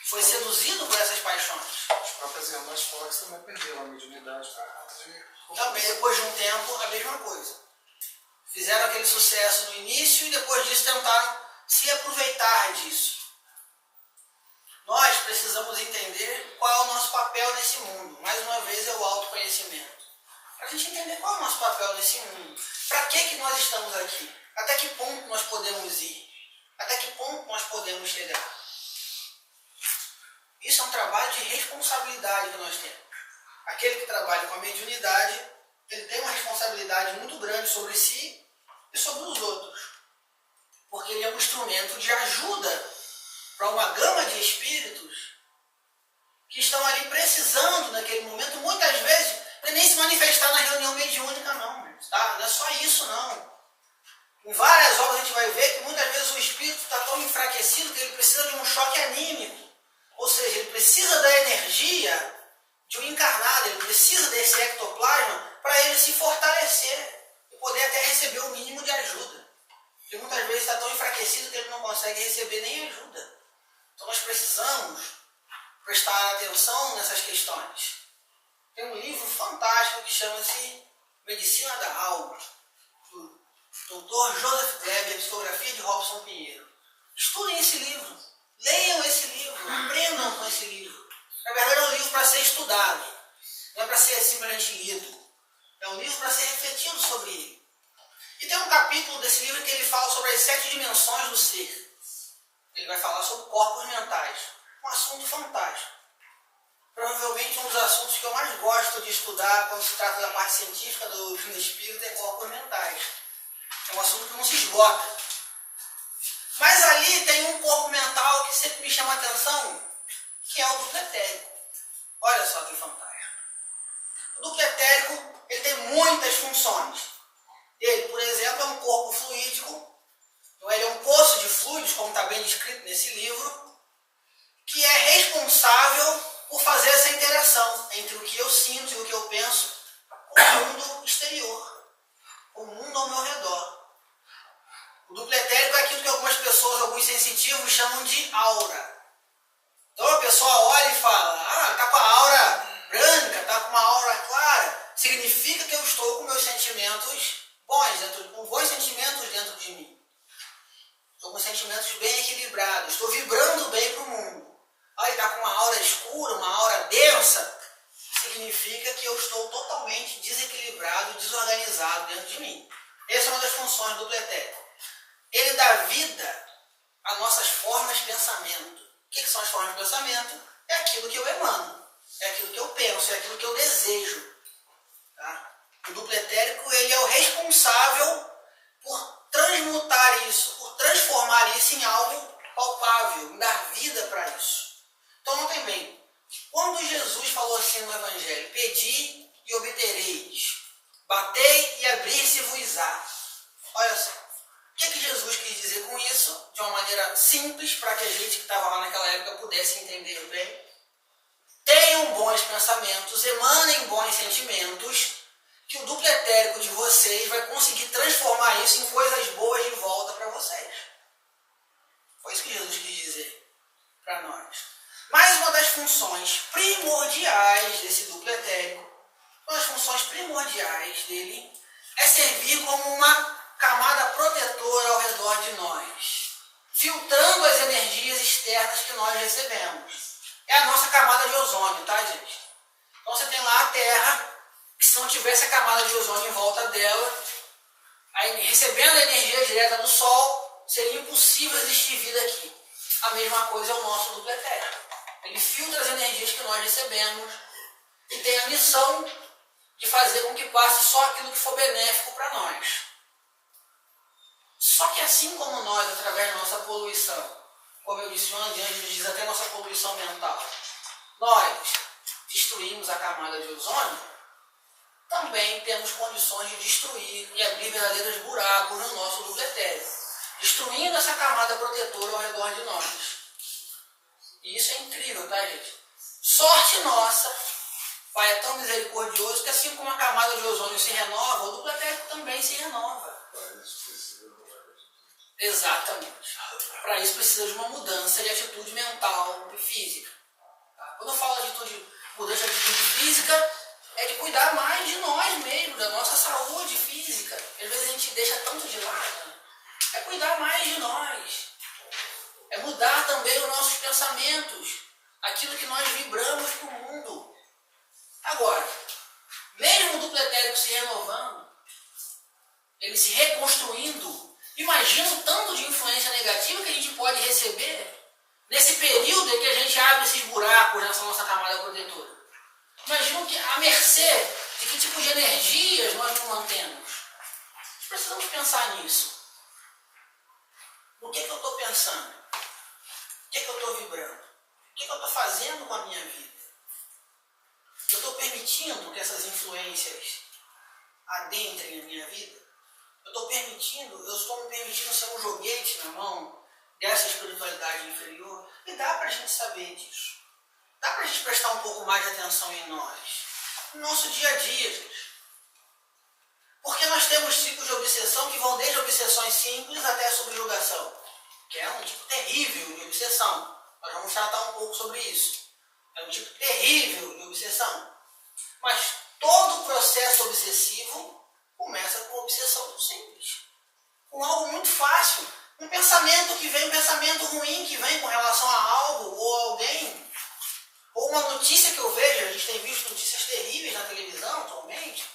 Foi seduzido por essas paixões. As próprias irmãs Fox também perderam a mediunidade. Também, depois de um tempo, a mesma coisa. Fizeram aquele sucesso no início e depois disso tentaram se aproveitar disso. Nós precisamos entender qual é o nosso papel nesse mundo. Mais uma vez é o autoconhecimento. Para a gente entender qual é o nosso papel nesse mundo. Para que nós estamos aqui? Até que ponto nós podemos ir? Até que ponto nós podemos chegar? Isso é um trabalho de responsabilidade que nós temos. Aquele que trabalha com a mediunidade, ele tem uma responsabilidade muito grande sobre si e sobre os outros. Porque ele é um instrumento de ajuda para uma gama de espíritos que estão ali precisando naquele momento, muitas vezes, para nem se manifestar na reunião mediúnica, não. Tá? Não é só isso, não. Em várias obras a gente vai ver que muitas vezes o espírito está tão enfraquecido que ele precisa de um choque anímico. Ou seja, ele precisa da energia de um encarnado, ele precisa desse ectoplasma para ele se fortalecer e poder até receber o mínimo de ajuda. Porque muitas vezes está tão enfraquecido que ele não consegue receber nem ajuda. Então nós precisamos prestar atenção nessas questões. Tem um livro fantástico que chama-se Medicina da Alma, do Dr. Joseph Kleber, Psicografia de Robson Pinheiro. Estudem esse livro, leiam esse livro, aprendam com esse livro. Na verdade é um livro para ser estudado, não é para ser simplesmente lido. É um livro para ser refletido sobre ele. E tem um capítulo desse livro que ele fala sobre as 7 dimensões do ser. Ele vai falar sobre corpos mentais. Um assunto fantástico. Provavelmente um dos assuntos que eu mais gosto de estudar quando se trata da parte científica do doutrina espírita é corpos mentais. É um assunto que não se esgota. Mas ali tem um corpo mental que sempre me chama a atenção, que é o duplo etérico. Olha só que fantástico. O duplo etérico ele tem muitas funções. Ele, por exemplo, é um corpo fluídico. Então, ele é um poço de fluidos, como está bem descrito nesse livro, que é responsável por fazer essa interação entre o que eu sinto e o que eu penso com o mundo exterior, com o mundo ao meu redor. O duplo etérico é aquilo que algumas pessoas, alguns sensitivos, chamam de aura. Então a pessoa olha e fala, está com a aura branca, está com uma aura clara, significa que eu estou com meus sentimentos bons, com bons sentimentos dentro de mim. Estou com sentimentos bem equilibrados, estou vibrando bem para o mundo. Ele está com uma aura escura, uma aura densa, significa que eu estou totalmente desequilibrado, desorganizado dentro de mim. Essa é uma das funções do duplo etérico. Ele dá vida às nossas formas de pensamento. O que são as formas de pensamento? É aquilo que eu emano, é aquilo que eu penso, é aquilo que eu desejo. Tá? O duplo etérico ele é o responsável por transmutar isso, por transformar isso em algo palpável, em dar vida para isso. Então notem bem, quando Jesus falou assim no Evangelho, pedi e obtereis, batei e abrir-se-vos-á. Olha só, o que Jesus quis dizer com isso, de uma maneira simples, para que a gente que estava lá naquela época pudesse entender bem? Tenham bons pensamentos, emanem bons sentimentos, que o duplo etérico de vocês vai conseguir transformar isso em coisas boas de volta para vocês. Foi isso que Jesus quis dizer para nós. Mais uma das funções primordiais desse duplo etérico, uma das funções primordiais dele, é servir como uma camada protetora ao redor de nós, filtrando as energias externas que nós recebemos. É a nossa camada de ozônio, tá, gente? Então você tem lá a Terra, que se não tivesse a camada de ozônio em volta dela, aí, recebendo a energia direta do Sol, seria impossível existir vida aqui. A mesma coisa é o nosso duplo etérico. Ele filtra as energias que nós recebemos e tem a missão de fazer com que passe só aquilo que for benéfico para nós. Só que assim como nós, através da nossa poluição, como eu disse antes, diz até nossa poluição mental, nós destruímos a camada de ozônio, também temos condições de destruir e abrir verdadeiros buracos no nosso núcleo etéreo, destruindo essa camada protetora ao redor de nós. E isso é incrível, tá, gente? Sorte nossa, Pai é tão misericordioso que assim como a camada de ozônio se renova, o núcleo etérico também se renova. Exatamente. Para isso precisa de uma mudança de atitude mental e física. Tá? Quando eu falo de mudança de atitude física, é de cuidar mais de nós mesmos, da nossa saúde física. Às vezes a gente deixa tanto de lado. É cuidar mais de nós. É mudar também os nossos pensamentos, aquilo que nós vibramos para o mundo. Agora, mesmo o duplo etérico se renovando, ele se reconstruindo, imagina o tanto de influência negativa que a gente pode receber nesse período em que a gente abre esses buracos nessa nossa camada protetora. Imagina que a mercê de que tipo de energias nós nos mantemos. Nós precisamos pensar nisso. No que eu estou pensando? O que eu estou vibrando? O que eu estou fazendo com a minha vida? Eu estou permitindo que essas influências adentrem a minha vida? Eu estou me permitindo ser um joguete na mão dessa espiritualidade inferior? E dá para a gente saber disso. Dá para a gente prestar um pouco mais de atenção em nós, no nosso dia a dia, gente. Porque nós temos tipos de obsessão que vão desde obsessões simples até a subjugação, que é um tipo terrível de obsessão. Nós vamos tratar um pouco sobre isso. É um tipo terrível de obsessão. Mas todo processo obsessivo começa com obsessão simples. Com algo muito fácil. Um pensamento que vem, um pensamento ruim que vem com relação a algo ou a alguém. Ou uma notícia que eu vejo, a gente tem visto notícias terríveis na televisão atualmente.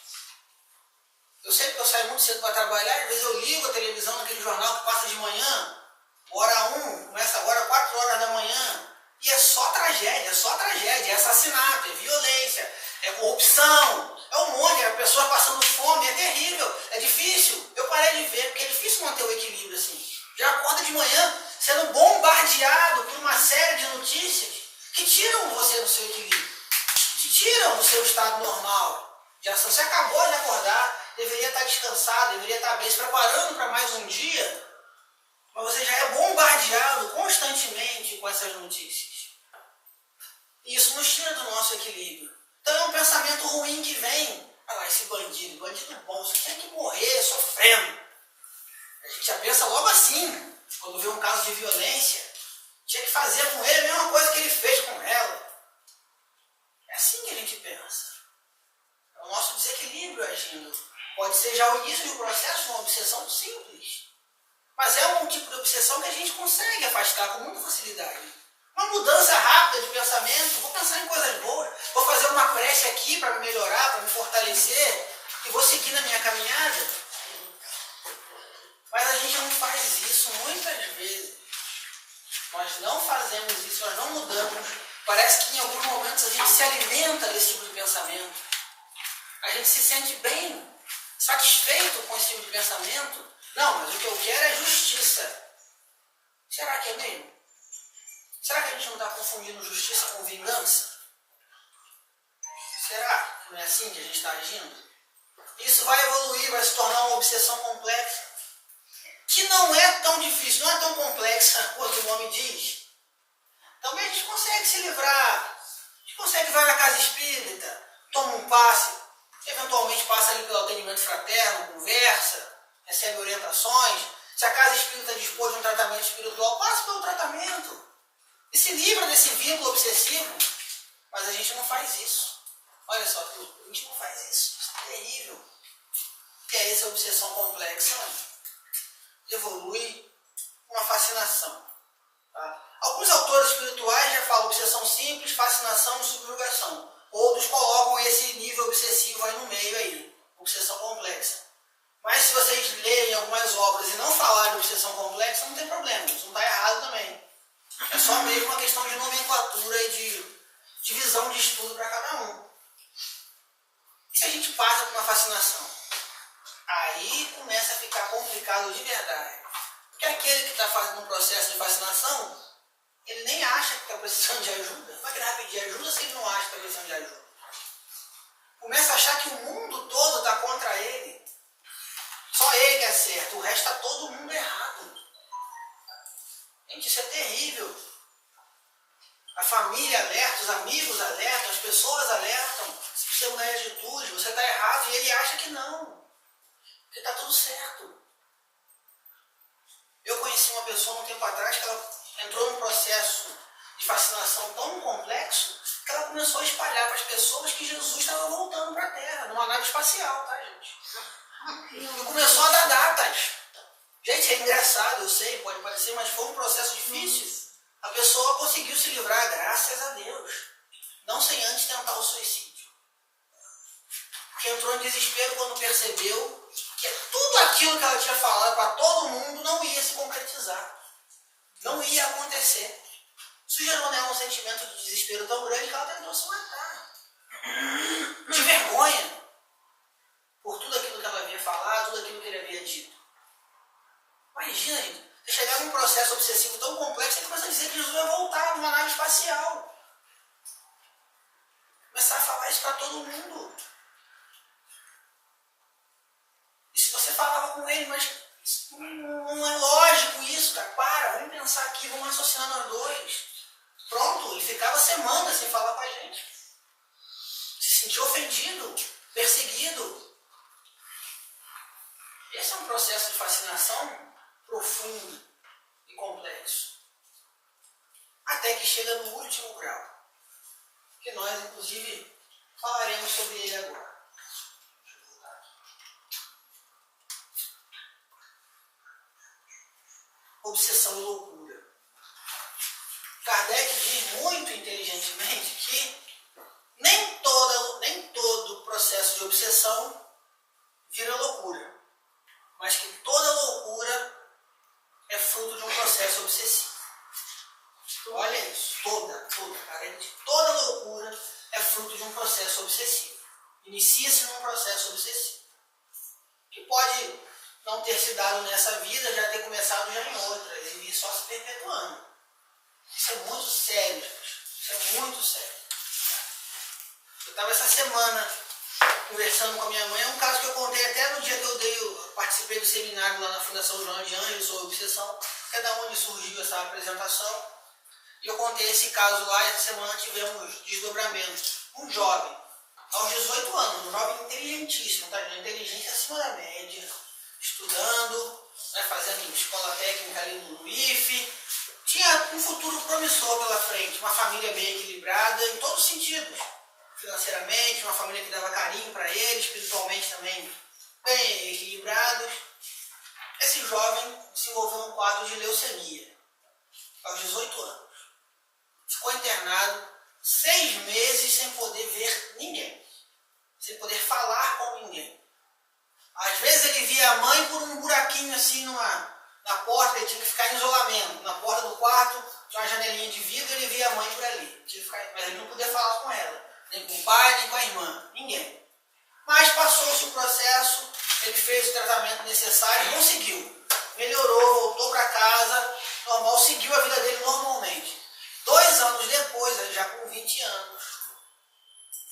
Eu sei que eu saio muito cedo para trabalhar, às vezes eu ligo a televisão naquele jornal que passa de manhã, hora 1, começa agora 4 horas da manhã. E é só tragédia, é assassinato, é violência, é corrupção, é um monte, é pessoas passando fome, é terrível, é difícil. Eu parei de ver, porque é difícil manter o equilíbrio assim. Já acorda de manhã sendo bombardeado por uma série de notícias que tiram você do seu equilíbrio, que te tiram do seu estado normal de ação. Você acabou de acordar, deveria estar descansado, deveria estar bem, se preparando para mais um dia, mas você já é bombardeado constantemente com essas notícias. E isso nos tira do nosso equilíbrio. Então é um pensamento ruim que vem. Olha lá, esse bandido bom, você tem que morrer sofrendo. A gente já pensa logo assim, quando vê um caso de violência. Tinha que fazer com ele a mesma coisa que ele fez com ela. É assim que a gente pensa. É o nosso desequilíbrio agindo. Pode ser já o início de um processo, uma obsessão simples. Mas é um tipo de obsessão que a gente consegue afastar com muita facilidade. Uma mudança rápida de pensamento, vou pensar em coisas boas, vou fazer uma prece aqui para me melhorar, para me fortalecer, e vou seguir na minha caminhada. Mas a gente não faz isso muitas vezes. Nós não fazemos isso, nós não mudamos. Parece que em alguns momentos a gente se alimenta desse tipo de pensamento. A gente se sente bem, satisfeito com esse tipo de pensamento. Não, mas o que eu quero é justiça. Será que é mesmo? Será que a gente não está confundindo justiça com vingança? Será que não é assim que a gente está agindo? Isso vai evoluir, vai se tornar uma obsessão complexa. Que não é tão difícil, não é tão complexa quanto o nome diz. Também a gente consegue se livrar. A gente consegue vai na casa espírita, toma um passe, eventualmente passa ali pelo atendimento fraterno, conversa, recebe orientações. Se a casa espírita dispor de um tratamento espiritual, passa pelo tratamento. E se livra desse vínculo obsessivo. Mas a gente não faz isso. Olha só, a gente não faz isso. Isso é terrível. E é essa obsessão complexa. Evolui uma fascinação. Tá? Alguns autores espirituais já falam obsessão simples, fascinação e subjugação. Outros colocam esse nível obsessivo aí no meio aí. Obsessão complexa. Mas se vocês lerem algumas obras e não falarem de obsessão complexa, não tem problema. Isso não está errado também. É só mesmo uma questão de nomenclatura e de divisão de estudo para cada um. E se a gente passa por uma fascinação? Aí começa a ficar complicado de verdade. Porque aquele que está fazendo um processo de vacinação, ele nem acha que está precisando de ajuda. Como é que ele vai pedir ajuda se ele não acha que está precisando de ajuda? Começa a achar que o mundo todo está contra ele. Só ele que é certo, o resto está todo mundo errado. Gente, isso é terrível. A família alerta, os amigos alertam, as pessoas alertam. Se você mudar de atitude, você está errado e ele acha que não. Que está tudo certo. Eu conheci uma pessoa um tempo atrás que ela entrou num processo de vacinação tão complexo que ela começou a espalhar para as pessoas que Jesus estava voltando para a Terra, numa nave espacial, tá, gente? E começou a dar datas. Gente, é engraçado, eu sei, pode parecer, mas foi um processo difícil. A pessoa conseguiu se livrar, graças a Deus. Não sem antes tentar o suicídio. Porque entrou em desespero quando percebeu que tudo aquilo que ela tinha falado para todo mundo não ia se concretizar. Não ia acontecer. Isso gerou nela um sentimento de desespero tão grande que ela tentou se matar. De vergonha. Por tudo aquilo que ela havia falado, tudo aquilo que ele havia dito. Imagina, gente. Você chegar num processo obsessivo tão complexo e começa a dizer que Jesus vai voltar numa nave espacial. Começar a falar isso para todo mundo. E se você falava com ele, mas não é lógico isso, cara. Para, vamos pensar aqui, vamos raciocinar nós dois. Pronto, ele ficava semanas sem falar com a gente. Se sentia ofendido, perseguido. Esse é um processo de fascinação profundo e complexo. Até que chega no último grau. Que nós, inclusive, falaremos sobre ele agora. Obsessão e loucura. Kardec diz muito inteligentemente que nem todo processo de obsessão vira loucura, mas que toda loucura é fruto de um processo obsessivo. Olha isso, toda loucura é fruto de um processo obsessivo. Inicia-se num processo obsessivo. Que pode não ter se dado nessa vida, já ter começado já em outra, e ir só se perpetuando. Isso é muito sério, gente. Isso é muito sério. Eu estava essa semana conversando com a minha mãe, é um caso que eu contei até no dia que eu participei do seminário lá na Fundação Joana de Ângeles sobre obsessão, que é da onde surgiu essa apresentação. E eu contei esse caso lá, e essa semana tivemos desdobramentos. Um jovem, aos 18 anos, um jovem inteligentíssimo, tá? Inteligência acima da média, estudando, né, fazendo escola técnica ali no IFE, tinha um futuro promissor pela frente, uma família bem equilibrada em todos os sentidos. Financeiramente, uma família que dava carinho para ele, espiritualmente também bem equilibrados. Esse jovem desenvolveu um quadro de leucemia, aos 18 anos. Ficou internado 6 meses sem poder ver ninguém, sem poder falar com ninguém. Às vezes ele via a mãe por um buraquinho assim na porta, ele tinha que ficar em isolamento. Na porta do quarto tinha uma janelinha de vidro, ele via a mãe por ali. Mas ele não podia falar com ela, nem com o pai, nem com a irmã, ninguém. Mas passou-se o processo, ele fez o tratamento necessário e conseguiu. Melhorou, voltou para casa, normal, seguiu a vida dele normalmente. 2 anos depois, ele já com 20 anos,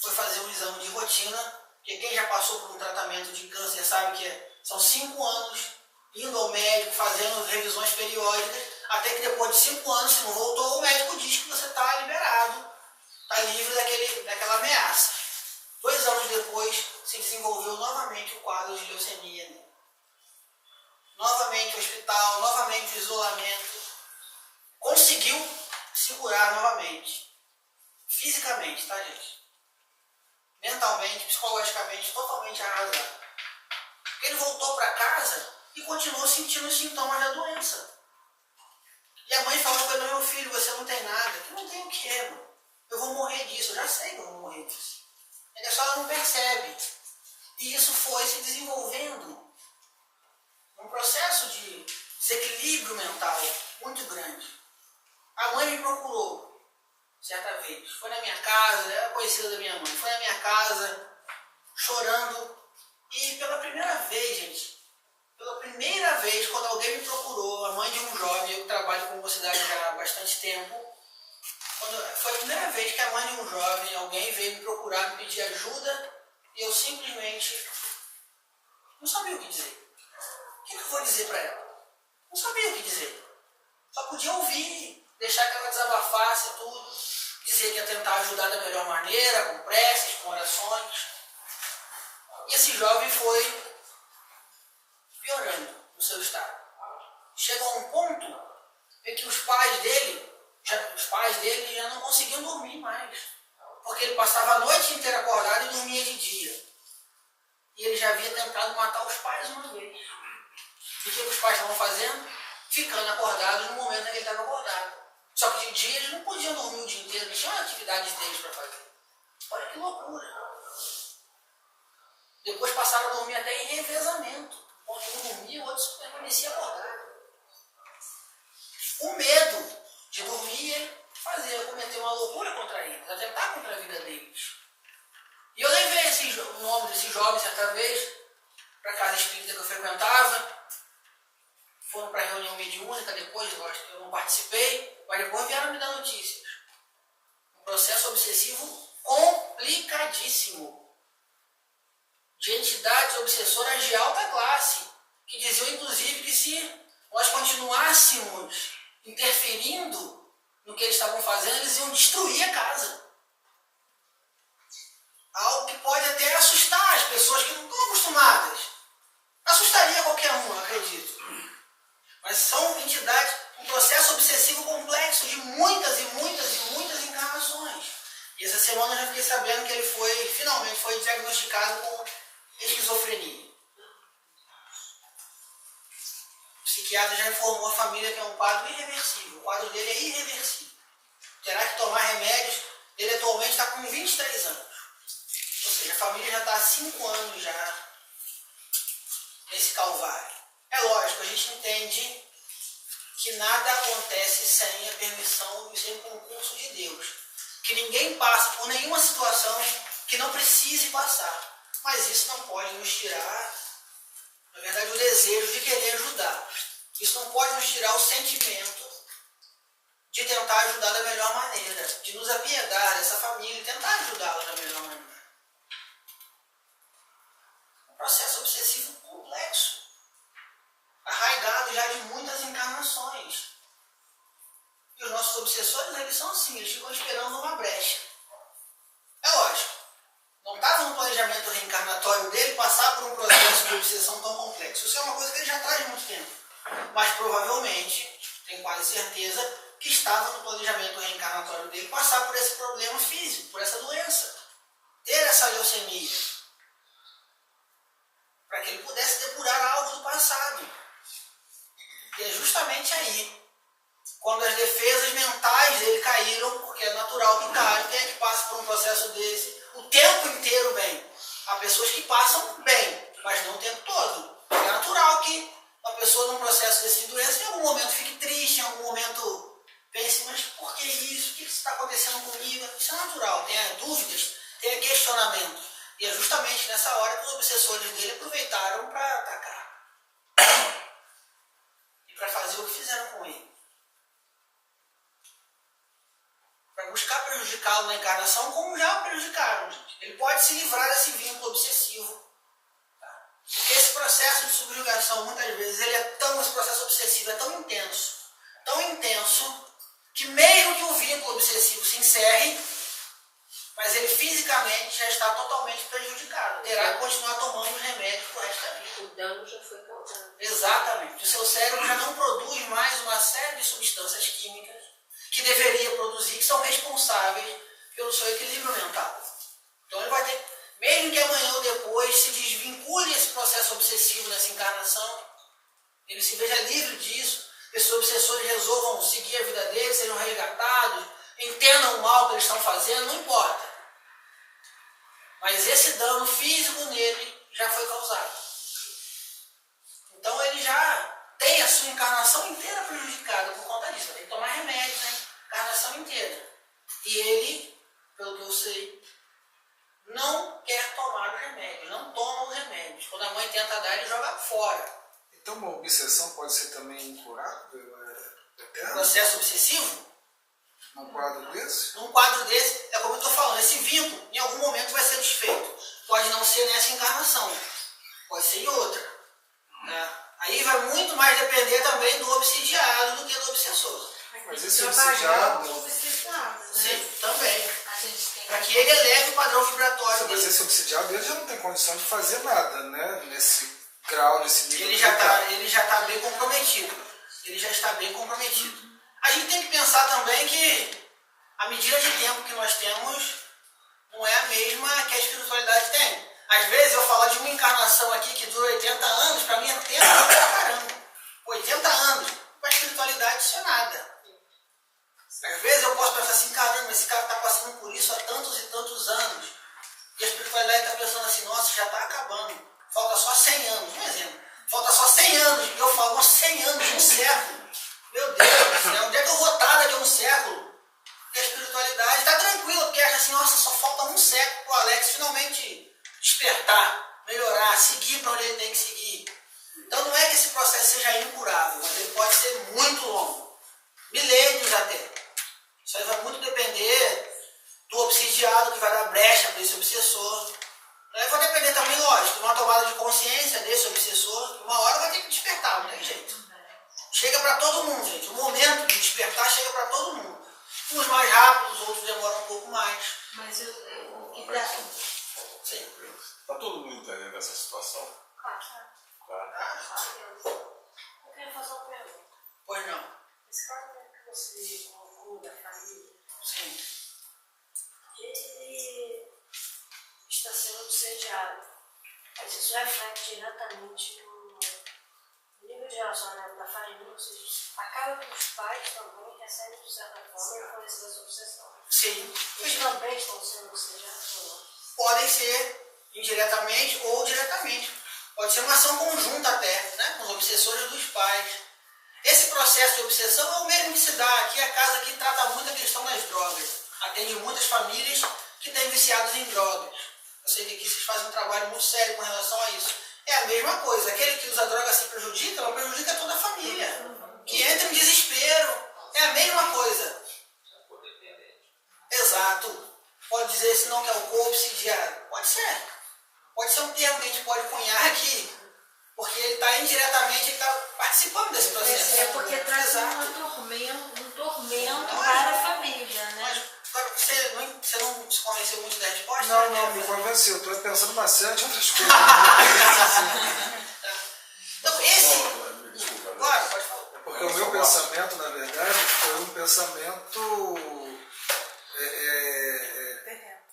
foi fazer um exame de rotina, porque quem já passou por um tratamento de câncer sabe que são 5 anos indo ao médico, fazendo revisões periódicas, até que depois de 5 anos, se não voltou, o médico diz que você está liberado, está livre daquela ameaça. 2 anos depois, se desenvolveu novamente o quadro de leucemia. Novamente o hospital, novamente o isolamento. Conseguiu se curar novamente. Fisicamente, tá, gente? Mentalmente, psicologicamente, totalmente arrasado. Ele voltou para casa e continuou sentindo os sintomas da doença. E a mãe falou para ele: meu filho, você não tem nada. Eu não tenho o quê, mano? Eu vou morrer disso, eu já sei que eu vou morrer disso. Ainda só ela não percebe. E isso foi se desenvolvendo. Um processo de desequilíbrio mental muito grande. A mãe me procurou certa vez. Foi na minha casa, era conhecida da minha mãe. Foi na minha casa, chorando, E pela primeira vez, gente, pela primeira vez, quando alguém me procurou, a mãe de um jovem, eu que trabalho com mocidade já há bastante tempo, foi a primeira vez que a mãe de um jovem, alguém veio me procurar, me pedir ajuda, e eu simplesmente não sabia o que dizer. O que eu vou dizer para ela? Não sabia o que dizer. Só podia ouvir, deixar que ela desabafasse tudo, dizer que ia tentar ajudar da melhor maneira, com preces, com orações. E esse jovem foi piorando no seu estado. Chegou a um ponto em que os pais dele já não conseguiam dormir mais. Porque ele passava a noite inteira acordado e dormia de dia. E ele já havia tentado matar os pais uma vez. E o que os pais estavam fazendo? Ficando acordados no momento em que ele estava acordado. Só que de dia eles não podiam dormir o dia inteiro, eles tinham atividades deles para fazer. Olha que loucura. Depois passaram a dormir até em revezamento. Enquanto um dormia, o outro permanecia acordado. O medo de dormir, ele cometer uma loucura contra eles, atentar contra a vida deles. E eu levei o nome desse jovem certa vez para a casa espírita que eu frequentava. Foram para a reunião mediúnica depois, lógico, eu não participei, mas depois vieram me dar notícias. Um processo obsessivo complicadíssimo. De entidades obsessoras de alta classe, que diziam inclusive que se nós continuássemos interferindo no que eles estavam fazendo, eles iam destruir a casa. Algo que pode até assustar as pessoas que não estão acostumadas. Assustaria qualquer um, eu acredito. Mas são entidades, um processo obsessivo complexo de muitas e muitas e muitas encarnações. E essa semana eu já fiquei sabendo que ele finalmente foi diagnosticado com esquizofrenia. O psiquiatra já informou a família que é um quadro irreversível. O quadro dele é irreversível. Terá que tomar remédios. Ele atualmente está com 23 anos. Ou seja, a família já está há 5 anos já nesse calvário. É lógico, a gente entende que nada acontece sem a permissão e sem o concurso de Deus. Que ninguém passa por nenhuma situação que não precise passar. Mas isso não pode nos tirar, na verdade, o desejo de querer ajudar. Isso não pode nos tirar o sentimento de tentar ajudar da melhor maneira, de nos apiedar dessa família e tentar ajudá-la da melhor maneira. Um processo obsessivo complexo, arraigado já de muitas encarnações. E os nossos obsessores, eles são assim, eles ficam esperando uma brecha. É lógico. Não estava no planejamento reencarnatório dele passar por um processo de obsessão tão complexo. Isso é uma coisa que ele já traz de muito tempo. Mas provavelmente, tenho quase certeza, que estava no planejamento reencarnatório dele passar por esse problema físico, por essa doença. Ter essa leucemia. Para que ele pudesse depurar algo do passado. E é justamente aí, quando as defesas mentais dele caíram, porque é natural que caia, quem é que passa por um processo desse? O tempo inteiro bem. Há pessoas que passam bem, mas não o tempo todo. É natural que a pessoa num processo desse de doença, em algum momento fique triste, em algum momento pense, mas por que isso? O que está acontecendo comigo? Isso é natural. Tenha dúvidas, tenha questionamento. E é justamente nessa hora que os obsessores dele aproveitaram para atacar. E para fazer o que fizeram com ele. Para buscar prejudicá-lo na encarnação, como já o prejudicaram. Ele pode se livrar desse vínculo obsessivo. Tá? Porque esse processo de subjugação, muitas vezes, esse processo obsessivo é tão intenso, que mesmo que o vínculo obsessivo se encerre, mas ele fisicamente já está totalmente prejudicado. Terá que continuar tomando os remédios por resto da vida. O dano já foi causado. Exatamente. O seu cérebro já não produz mais uma série de substâncias químicas que deveria produzir, que são responsáveis pelo seu equilíbrio mental. Então ele vai ter, mesmo que amanhã ou depois se desvincule esse processo obsessivo nessa encarnação, ele se veja livre disso, esses obsessores resolvam seguir a vida deles, sejam resgatados, entendam o mal que eles estão fazendo, não importa. Mas esse dano físico nele já foi causado. Então ele já tem a sua encarnação inteira prejudicada por conta disso. Tem que tomar remédio, né? Encarnação inteira. E ele, pelo que eu sei, não quer tomar o remédio, não toma o remédios. Quando a mãe tenta dar, ele joga fora. Então uma obsessão pode ser também incurável? Processo obsessivo? Num quadro desse? Num quadro desse, é como eu estou falando, esse vínculo em algum momento vai ser desfeito. Pode não ser nessa encarnação, pode ser em outra. Né? Aí vai muito mais depender também do obsidiado do que do obsessor. Mas esse obsidiado... Né? Sim, também. A gente tem Para que ele eleve o padrão vibratório Mas dele. esse obsidiado ele já não tem condição de fazer nada, né? Nesse grau, nesse nível. Ele já está bem comprometido. Ele já está bem comprometido. A gente tem que pensar também que a medida de tempo que nós temos não é a mesma que a espiritualidade tem. Às vezes eu falar de uma encarnação aqui que dura 80 anos, para mim é tempo pra caramba. 80 anos. Para a espiritualidade isso é nada. Às vezes eu posso pensar assim, caramba, esse cara está passando por isso há tantos e tantos anos. E a espiritualidade está pensando assim, nossa, já está acabando. Falta só 100 anos. Um exemplo. Falta só 100 anos. E eu falo, nossa, 100 anos, um século. Meu Deus do céu, onde é que eu vou estar daqui a um século? E a espiritualidade está tranquila, porque acha assim, nossa, só falta um século para o Alex finalmente despertar, melhorar, seguir para onde ele tem que seguir. Então não é que esse processo seja incurável, mas ele pode ser muito longo. Milênios até. Isso aí vai muito depender do obsidiado que vai dar brecha para esse obsessor. Aí vai depender também, lógico, de uma tomada de consciência desse obsessor. Uma hora vai ter que despertar, não tem jeito. Chega para todo mundo, gente. O momento de despertar chega para todo mundo. Uns mais rápidos, outros demoram um pouco mais. Mas o que dá... Sim. Está todo mundo entendendo essa situação? Claro. Tá? Eu queria fazer uma pergunta. Pois não. Esse caso que você colocou da família, Sim. ele está sendo obsediado. Mas isso reflete diretamente no nível de relacionamento da família, ou seja, acaba que os pais também recebem, de certa forma, a influência dessa obsessão. Sim. Eles também estão sendo obsediados ou não? Podem ser indiretamente ou diretamente. Pode ser uma ação conjunta até, né? Com os obsessores dos pais. Esse processo de obsessão é o mesmo que se dá aqui. A casa aqui trata muito a questão das drogas. Atende muitas famílias que têm viciados em drogas. Eu sei que aqui vocês fazem um trabalho muito sério com relação a isso. É a mesma coisa. Aquele que usa droga se prejudica, ela prejudica toda a família. Que entra em desespero. É a mesma coisa. Exato. Pode dizer se não que é o co-obsidiário. Pode ser. Pode ser um termo que a gente pode cunhar aqui. Porque ele está indiretamente, ele está participando desse processo. É porque traz um tormento para a família, né? Mas agora, você não se convenceu muito da resposta? Não, me convenceu. Estou pensando uma série de outras coisas. Então, esse... Desculpa, Claro, pode falar. Porque o meu pensamento, na verdade, foi um pensamento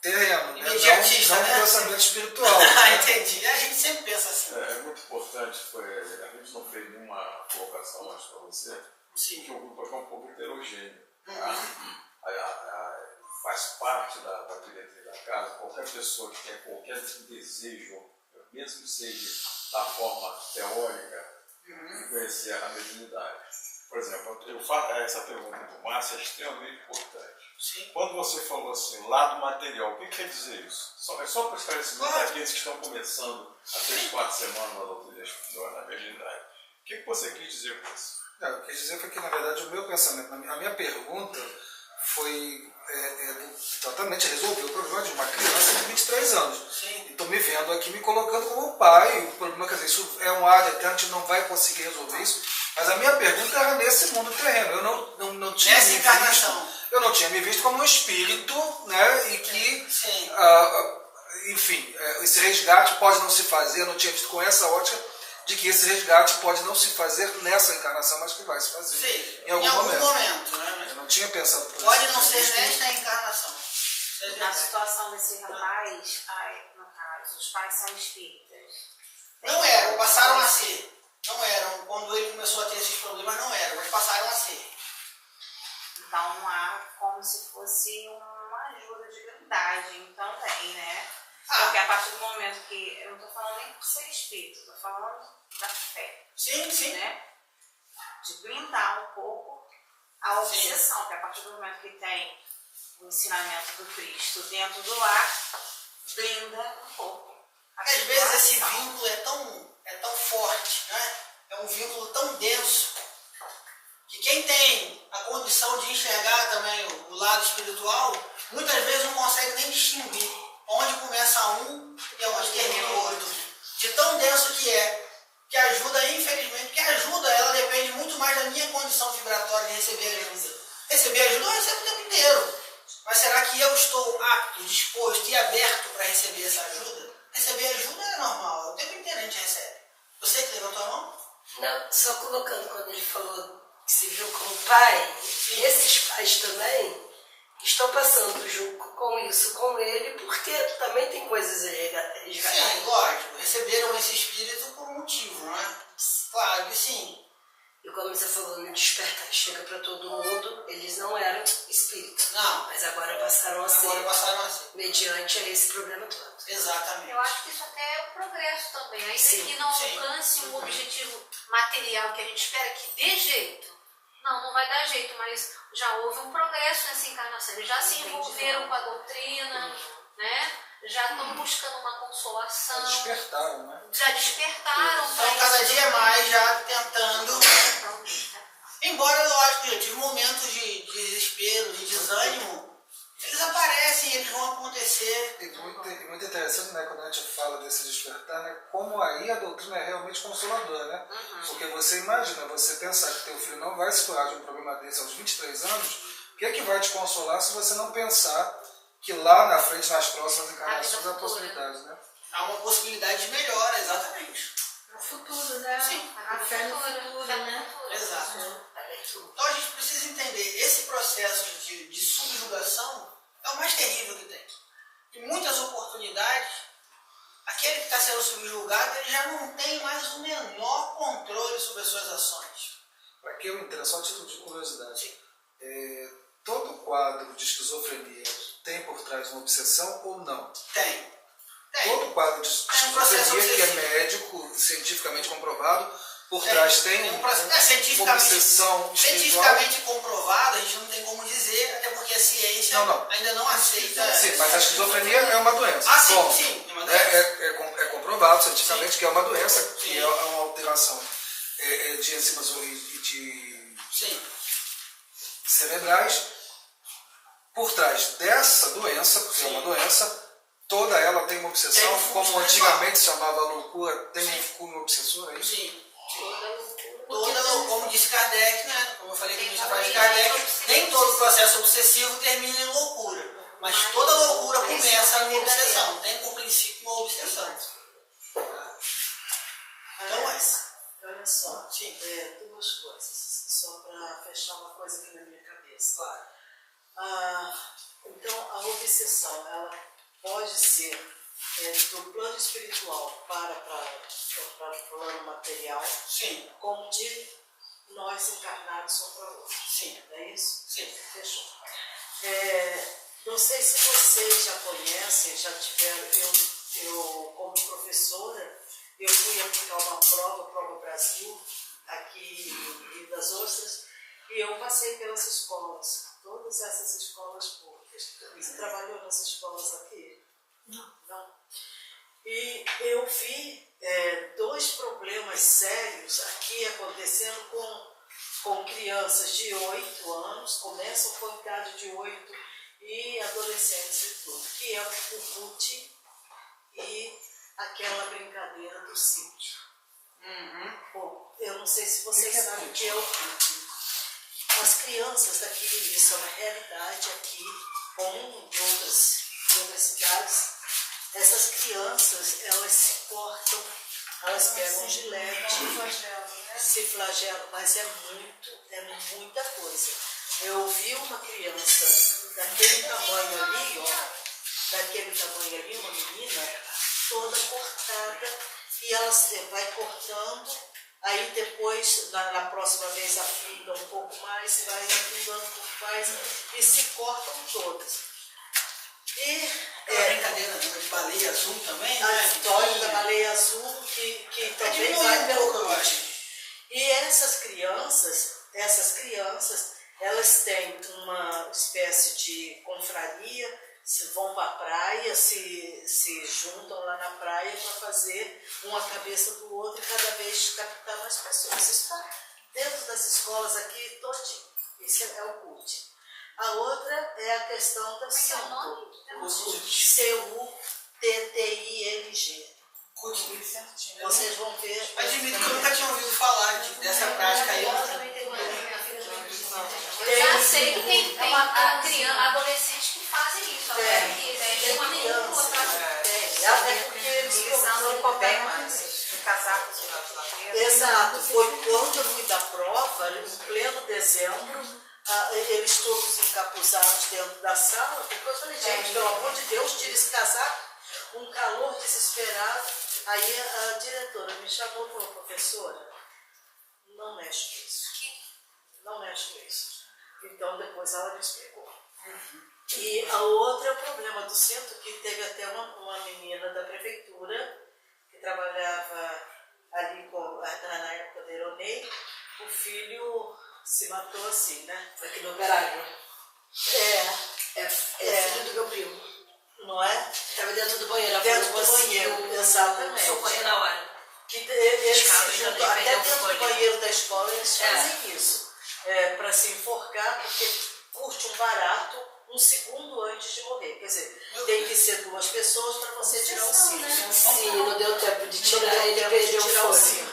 terreno, né? Imediatista, não né? um pensamento espiritual. Ah, Né? entendi. A gente sempre pensa assim. É muito importante, a gente não fez nenhuma colocação antes para você, Sim. porque o grupo aqui é um pouco heterogêneo. Tá? Faz parte da diretriz da casa, qualquer pessoa que tenha qualquer desejo, mesmo que seja da forma teórica, de conhecer a mediunidade. Por exemplo, essa pergunta do Márcio é extremamente importante. Sim. Quando você falou assim, lado material, o que quer dizer isso? É só para esclarecimento daqueles que estão começando há 3, 4 semanas na doutrina na mediunidade. O que você quis dizer com isso? Não, eu quis dizer foi que, na verdade, o meu pensamento, a minha pergunta foi totalmente resolver o problema de uma criança de 23 anos. Sim. E estou me vendo aqui, me colocando como pai. O problema, quer dizer, isso é um área que a gente não vai conseguir resolver isso. Mas a minha pergunta era nesse mundo terreno. Eu não tinha Nessa me encarnação. visto, eu não tinha me visto como um espírito, né? E que, Sim. enfim, esse resgate pode não se fazer. Eu não tinha visto com essa ótica de que esse resgate pode não se fazer nessa encarnação, mas que vai se fazer Sim. em algum momento. Né? Eu não tinha pensado por Pode esse não ser ponto de vista. nesta encarnação. Na situação desse rapaz, no caso, os pais são espíritas. Não eram, passaram a ser. Não eram. Quando ele começou a ter esses problemas, não eram, mas passaram a ser. Então há como se fosse uma ajuda de blindagem também, né? Porque a partir do momento que, eu não estou falando nem por ser espírito, estou falando da fé, Sim, sim. né? De blindar um pouco a obsessão, porque a partir do momento que tem o ensinamento do Cristo dentro do lar, blinda um pouco. Às vezes esse vínculo é tão forte, né? É um vínculo tão denso, que quem tem a condição de enxergar também o lado espiritual, muitas vezes não consegue nem distinguir onde começa um e onde termina o outro. De tão denso que ajuda, infelizmente, que ajuda, ela depende muito mais da minha condição vibratória de receber ajuda. Receber ajuda eu recebo o tempo inteiro. Mas será que eu estou apto, disposto e aberto para receber essa ajuda? Receber ajuda é normal, o tempo inteiro a gente recebe. Você que levantou a mão? Não, só colocando quando ele falou que se viu como pai, esses pais também estão passando junto com isso com ele, porque também tem coisas resgatadas. Sim, lógico. Receberam esse espírito por um motivo, não é? Claro que sim. E como você falou, no despertar que chega para todo mundo, eles não eram espíritas. Não. Mas agora passaram a ser. Agora passaram a ser. Mediante a esse problema todo. Exatamente. Eu acho que isso até é o progresso também. Ainda Sim, que não sim. alcance um objetivo material que a gente espera que dê jeito. Não vai dar jeito, mas já houve um progresso nessa encarnação. Eles já se envolveram com a doutrina, né? Já estão buscando uma consolação. Despertaram, né? Já despertaram. Então, cada dia mais já tentando. Embora, lógico, gente, os momentos de desespero, de desânimo, eles aparecem, eles vão acontecer. E muito interessante, né, quando a gente fala desse despertar, né, como aí a doutrina é realmente consoladora, né? Porque você imagina, você pensar que teu filho não vai se curar de um problema desse aos 23 anos, o que é que vai te consolar se você não pensar que lá na frente, nas próximas encarnações, há possibilidades, né? Há uma possibilidade de melhora, exatamente. No futuro, né? Sim. A fé no futuro, né? Exato. Então a gente precisa entender, esse processo de subjugação é o mais terrível que tem. Em muitas oportunidades, aquele que está sendo subjugado, ele já não tem mais o menor controle sobre as suas ações. Aqui eu entendo, só a título de curiosidade. Todo quadro de esquizofrenia tem por trás uma obsessão ou não? Tem. Todo quadro de um processo esquizofrenia que é obsessivo. médico, cientificamente comprovado, por trás tem uma obsessão espiritual. Cientificamente comprovado, a gente não tem como dizer, até porque a ciência ainda não aceita. Sim, mas a esquizofrenia é uma doença. Ah, sim, Como? sim, é uma doença. É comprovado cientificamente Sim. que é uma doença, que Sim. é uma alteração de enzimas e de Sim. cerebrais. Por trás dessa doença, porque é uma doença, toda ela tem uma obsessão, Tem um fundo como espiritual. antigamente se chamava loucura, tem um cunho obsessor, é isso? Sim. Como disse Kardec, né? Como eu falei que a gente já fala de Kardec, nem todo processo obsessivo termina em loucura. Mas toda loucura começa numa obsessão. Tem por princípio uma obsessão. Então é. Olha só, Sim. duas coisas, só para fechar uma coisa aqui na minha cabeça. Claro. Então, a obsessão, ela pode ser do plano espiritual para o plano material, Sim. como de nós encarnados um para o outro. Sim. Não é isso? Sim. Fechou. Não sei se vocês já conhecem, já tiveram, eu como professora, eu fui aplicar uma prova Brasil, aqui em Rio das Ostras, e eu passei pelas escolas, todas essas escolas públicas. Você trabalhou nas escolas aqui? Não. E eu vi dois problemas sérios aqui acontecendo com crianças de 8 anos, começam com idade de 8 e adolescentes e tudo, que é o put e aquela brincadeira do sítio. Bom, eu não sei se vocês sabem o que é o put. As crianças daqui, isso é uma realidade aqui, como em outras cidades, essas crianças, elas se cortam, elas pegam um gilete, se flagelam, mas é muita coisa. Eu vi uma criança daquele tamanho ali, uma menina, toda cortada, e ela vai cortando, aí depois, na próxima vez, afunda um pouco mais, vai afundando um pouco mais, e se cortam todas. E brincadeira de baleia azul também, a né? história da baleia azul, que também vai pelo corte. E essas crianças, elas têm uma espécie de confraria, se vão para a praia, se juntam lá na praia para fazer uma cabeça do outro e cada vez captar mais pessoas. Isso está dentro das escolas aqui todinho. Esse é o CUT. A outra é a questão da CUTTING. Vocês vão ver. Admito que eu nunca tinha ouvido falar dessa prática aí. Eu já sei que tem adolescentes que fazem isso. Até porque eles precisam também de casar com os filhos. Exato. Foi quando eu fui dar prova, em pleno dezembro, eles todos encapuzados dentro da sala, porque eu falei, gente, pelo amor de Deus, tira esse casaco, um calor desesperado. Aí a diretora me chamou e falou, professora, não mexe com isso. Não mexe com isso. Então depois ela me explicou. E a outra é o problema do centro, que teve até uma menina da prefeitura que trabalhava ali na época da Ironei, o filho se matou assim, né? Aqui no operário. É filho do meu primo. Não é? Estava dentro do banheiro. Dentro do banheiro, exatamente. Socorrer na hora. Que eles se juntam, até dentro do banheiro da escola eles fazem isso. Para se enforcar, porque curte um barato um segundo antes de morrer. Quer dizer, tem que ser duas pessoas para você tirar o cinto. Sim, não deu tempo de tirar, ele perdeu o fôlego.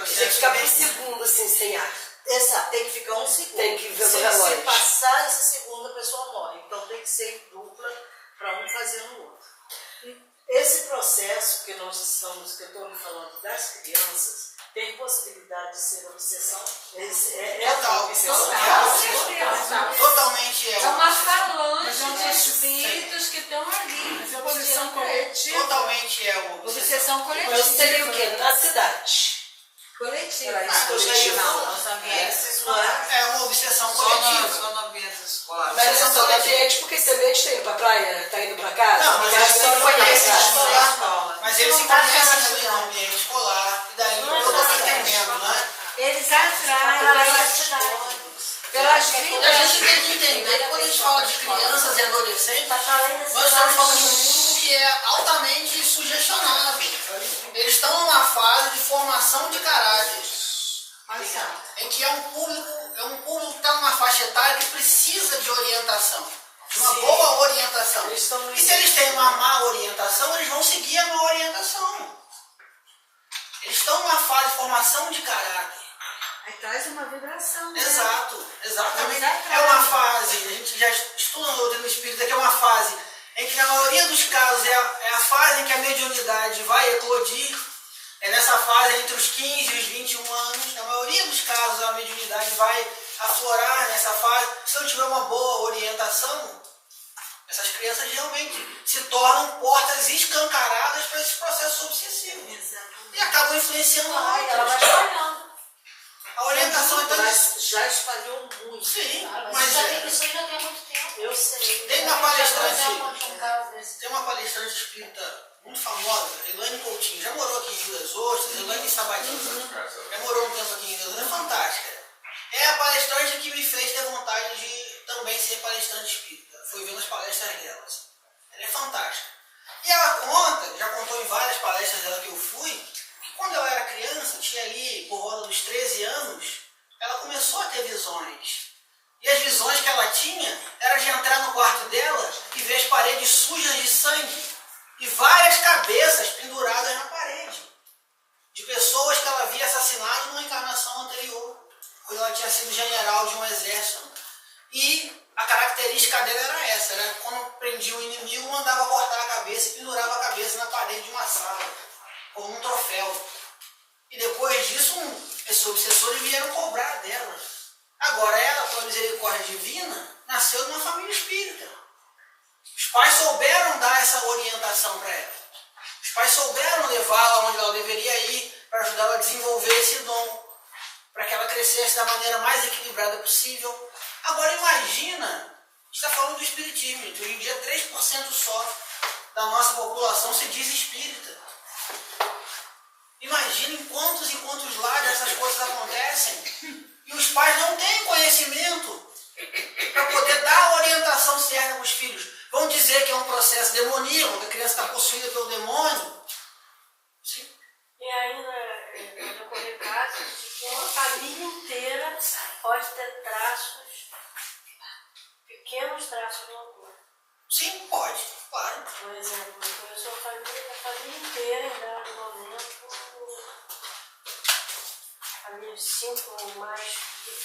Tem que ficar por segundo assim, sem ar. Exato, tem que ficar um segundo. Tem que ver o Se relógio. você passar esse segundo, a pessoa morre. Então tem que ser em dupla para um fazer no outro. Esse processo que eu estou falando das crianças, tem possibilidade de ser obsessão? Totalmente É uma falange de espíritos que estão ali. Mas é obsessão coletiva. Totalmente é Obsessão coletiva. Mas seria o quê? Na cidade. Coletiva. Nos ambientes escolares. É uma obsessão coletiva. Só no ambiente escolar. Mas é só no ambiente, porque esse ambiente está indo para a praia, está indo para casa. Não, mas eles se não conhecem conhece. escolar. Mas eles se conhecem ali no ambiente escolar. E daí eu estou entendendo, né? Eles atraem pelas vidas. A gente tem que entender que quando a gente fala de crianças e adolescentes, nós estamos falando de um público que é altamente sugestionável. Eles estão numa fase de formação de caráter. Em que é um público que está numa faixa etária que precisa de orientação. De uma boa orientação. E se eles têm uma má orientação, eles vão seguir a má orientação. Eles estão numa fase de formação de caráter. Aí traz uma vibração. Né? Exato, exatamente. É uma fase, a gente já estuda no doutrina espírita que é uma fase em que na maioria dos casos é a fase em que a mediunidade vai eclodir. É nessa fase entre os 15 e os 21 anos, na maioria dos casos a mediunidade vai aflorar nessa fase. Se eu tiver uma boa orientação, essas crianças realmente se tornam portas escancaradas para esse processo obsessivo. E acabam influenciando Ela vai outras. espalhando. A orientação então. Mas já espalhou muito. Sim, Mas mas já tem isso aí já tem muito tempo. Eu sei. tem uma palestrante. Um caso desse. Tem uma palestrante espírita muito famosa, Elaine Coutinho, já morou aqui em Rio das Ostras, Elaine Sabatini, já morou um tempo aqui em Rio das Ostras, é fantástica. É a palestrante que me fez ter vontade de também ser palestrante espírita, fui vendo as palestras delas. Ela é fantástica. E ela conta, já contou em várias palestras dela que eu fui, que quando ela era criança, tinha ali por volta dos 13 anos, ela começou a ter visões. E as visões que ela tinha era de entrar no quarto dela e ver as paredes sujas de sangue e várias cabeças penduradas na parede de pessoas que ela havia assassinado numa encarnação anterior, quando ela tinha sido general de um exército. E a característica dela era essa, né? Quando prendia o inimigo, mandava cortar a cabeça e pendurava a cabeça na parede de uma sala, como um troféu. E depois disso, esses obsessores vieram cobrar dela. Agora ela, com a misericórdia divina, nasceu numa família espírita. Os pais souberam dar essa orientação para ela. Os pais souberam levá-la onde ela deveria ir para ajudá-la a desenvolver esse dom, para que ela crescesse da maneira mais equilibrada possível. Agora imagina, a gente está falando do espiritismo, gente. Hoje em dia 3% só da nossa população se diz espírita. Imagina em quantos e quantos lares essas coisas acontecem. E os pais não têm conhecimento para poder dar a orientação certa para os filhos. Vão processo demoníaco, que a criança está possuída pelo demônio. Sim. E ainda pode ocorrer casos de que uma família inteira pode ter pequenos traços de loucura. Sim, pode, claro. Por exemplo, eu conheço a família inteira em dado momento, família de 5 ou mais filhos,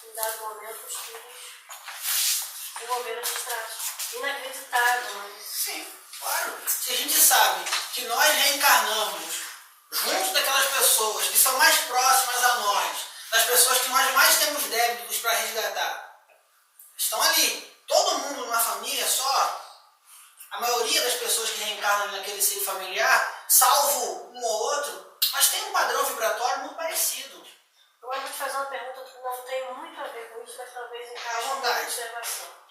em dado momento os filhos desenvolveram esses traços. Inacreditável, mas... Sim, claro. Se a gente sabe que nós reencarnamos junto daquelas pessoas que são mais próximas a nós, das pessoas que nós mais temos débitos para resgatar, estão ali. Todo mundo numa família só, a maioria das pessoas que reencarnam naquele seio familiar, salvo um ou outro, mas tem um padrão vibratório muito parecido. Agora eu vou te fazer uma pergunta que não tem muito a ver com isso, mas talvez encaixe À vontade. uma observação.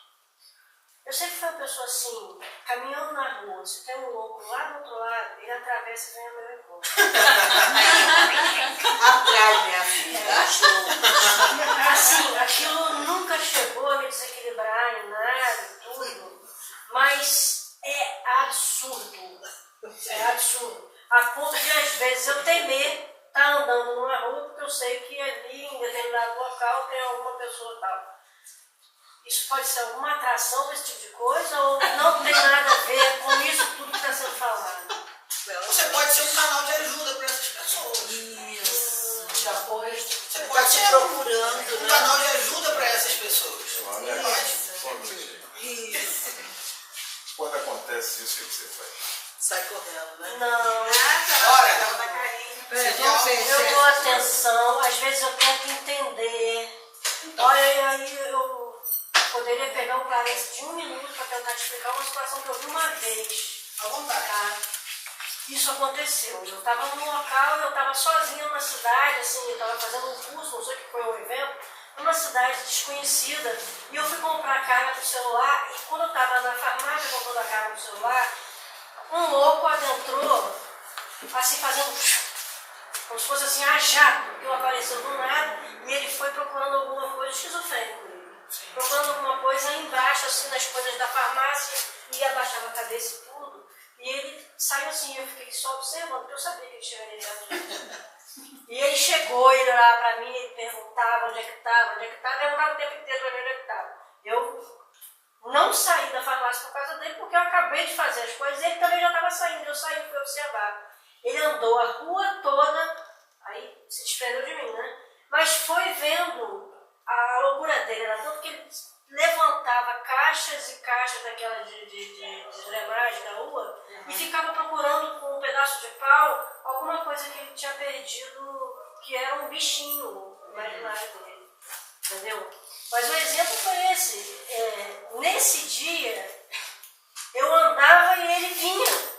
Eu sempre fui uma pessoa assim, caminhando na rua, se tem um louco lá do outro lado, ele atravessa e vem ao meu encontro. Atrás, minha filha. Assim, aquilo nunca chegou a me desequilibrar em nada, tudo, mas é absurdo. É absurdo. A ponto de, às vezes, eu temer estar andando numa rua porque eu sei que ali, em determinado local, tem alguma pessoa tal. Isso pode ser alguma atração para esse tipo de coisa ou não tem nada a ver com isso tudo que está sendo falado? Você pode ser um canal de ajuda para essas pessoas. Isso. De apoio. Você Tá pode te ser procurando, um né? canal de ajuda para essas pessoas. Olha, Pode. Isso. quando acontece isso, o que você faz? Sai correndo, né? Não. Bora. Eu dou atenção, às vezes eu tento entender. Olha, aí eu poderia pegar um clareza de 1 minuto para tentar te explicar uma situação que eu vi uma vez. À vontade. Tá? Isso aconteceu. Eu estava num local, eu estava sozinha numa cidade, assim, eu estava fazendo um curso, não sei o que foi o evento, numa cidade desconhecida. E eu fui comprar a carga do celular, e quando eu estava na farmácia comprando a carga do celular, um louco adentrou, assim, fazendo como se fosse assim, a jato, que apareceu do nada, e ele foi procurando alguma coisa, esquizofrênico. Procurando alguma coisa embaixo, assim, nas coisas da farmácia, e abaixava a cabeça e tudo. E ele saiu assim, eu fiquei só observando, porque eu sabia que ele chegaria dentro. E ele chegou, ele olhava pra mim, ele perguntava onde é que estava, perguntava o tempo inteiro pra mim onde é que estava. Eu não saí da farmácia por causa dele, porque eu acabei de fazer as coisas, e ele também já estava saindo, eu saí, fui observar. Ele andou a rua toda, aí se desprendeu de mim, né? Mas foi vendo a loucura dele, era tanto que ele levantava caixas e caixas daquela de drenagem na rua e ficava procurando com um pedaço de pau alguma coisa que ele tinha perdido, que era um bichinho imaginário dele, entendeu? Mas o exemplo foi esse. Nesse dia, eu andava e ele vinha.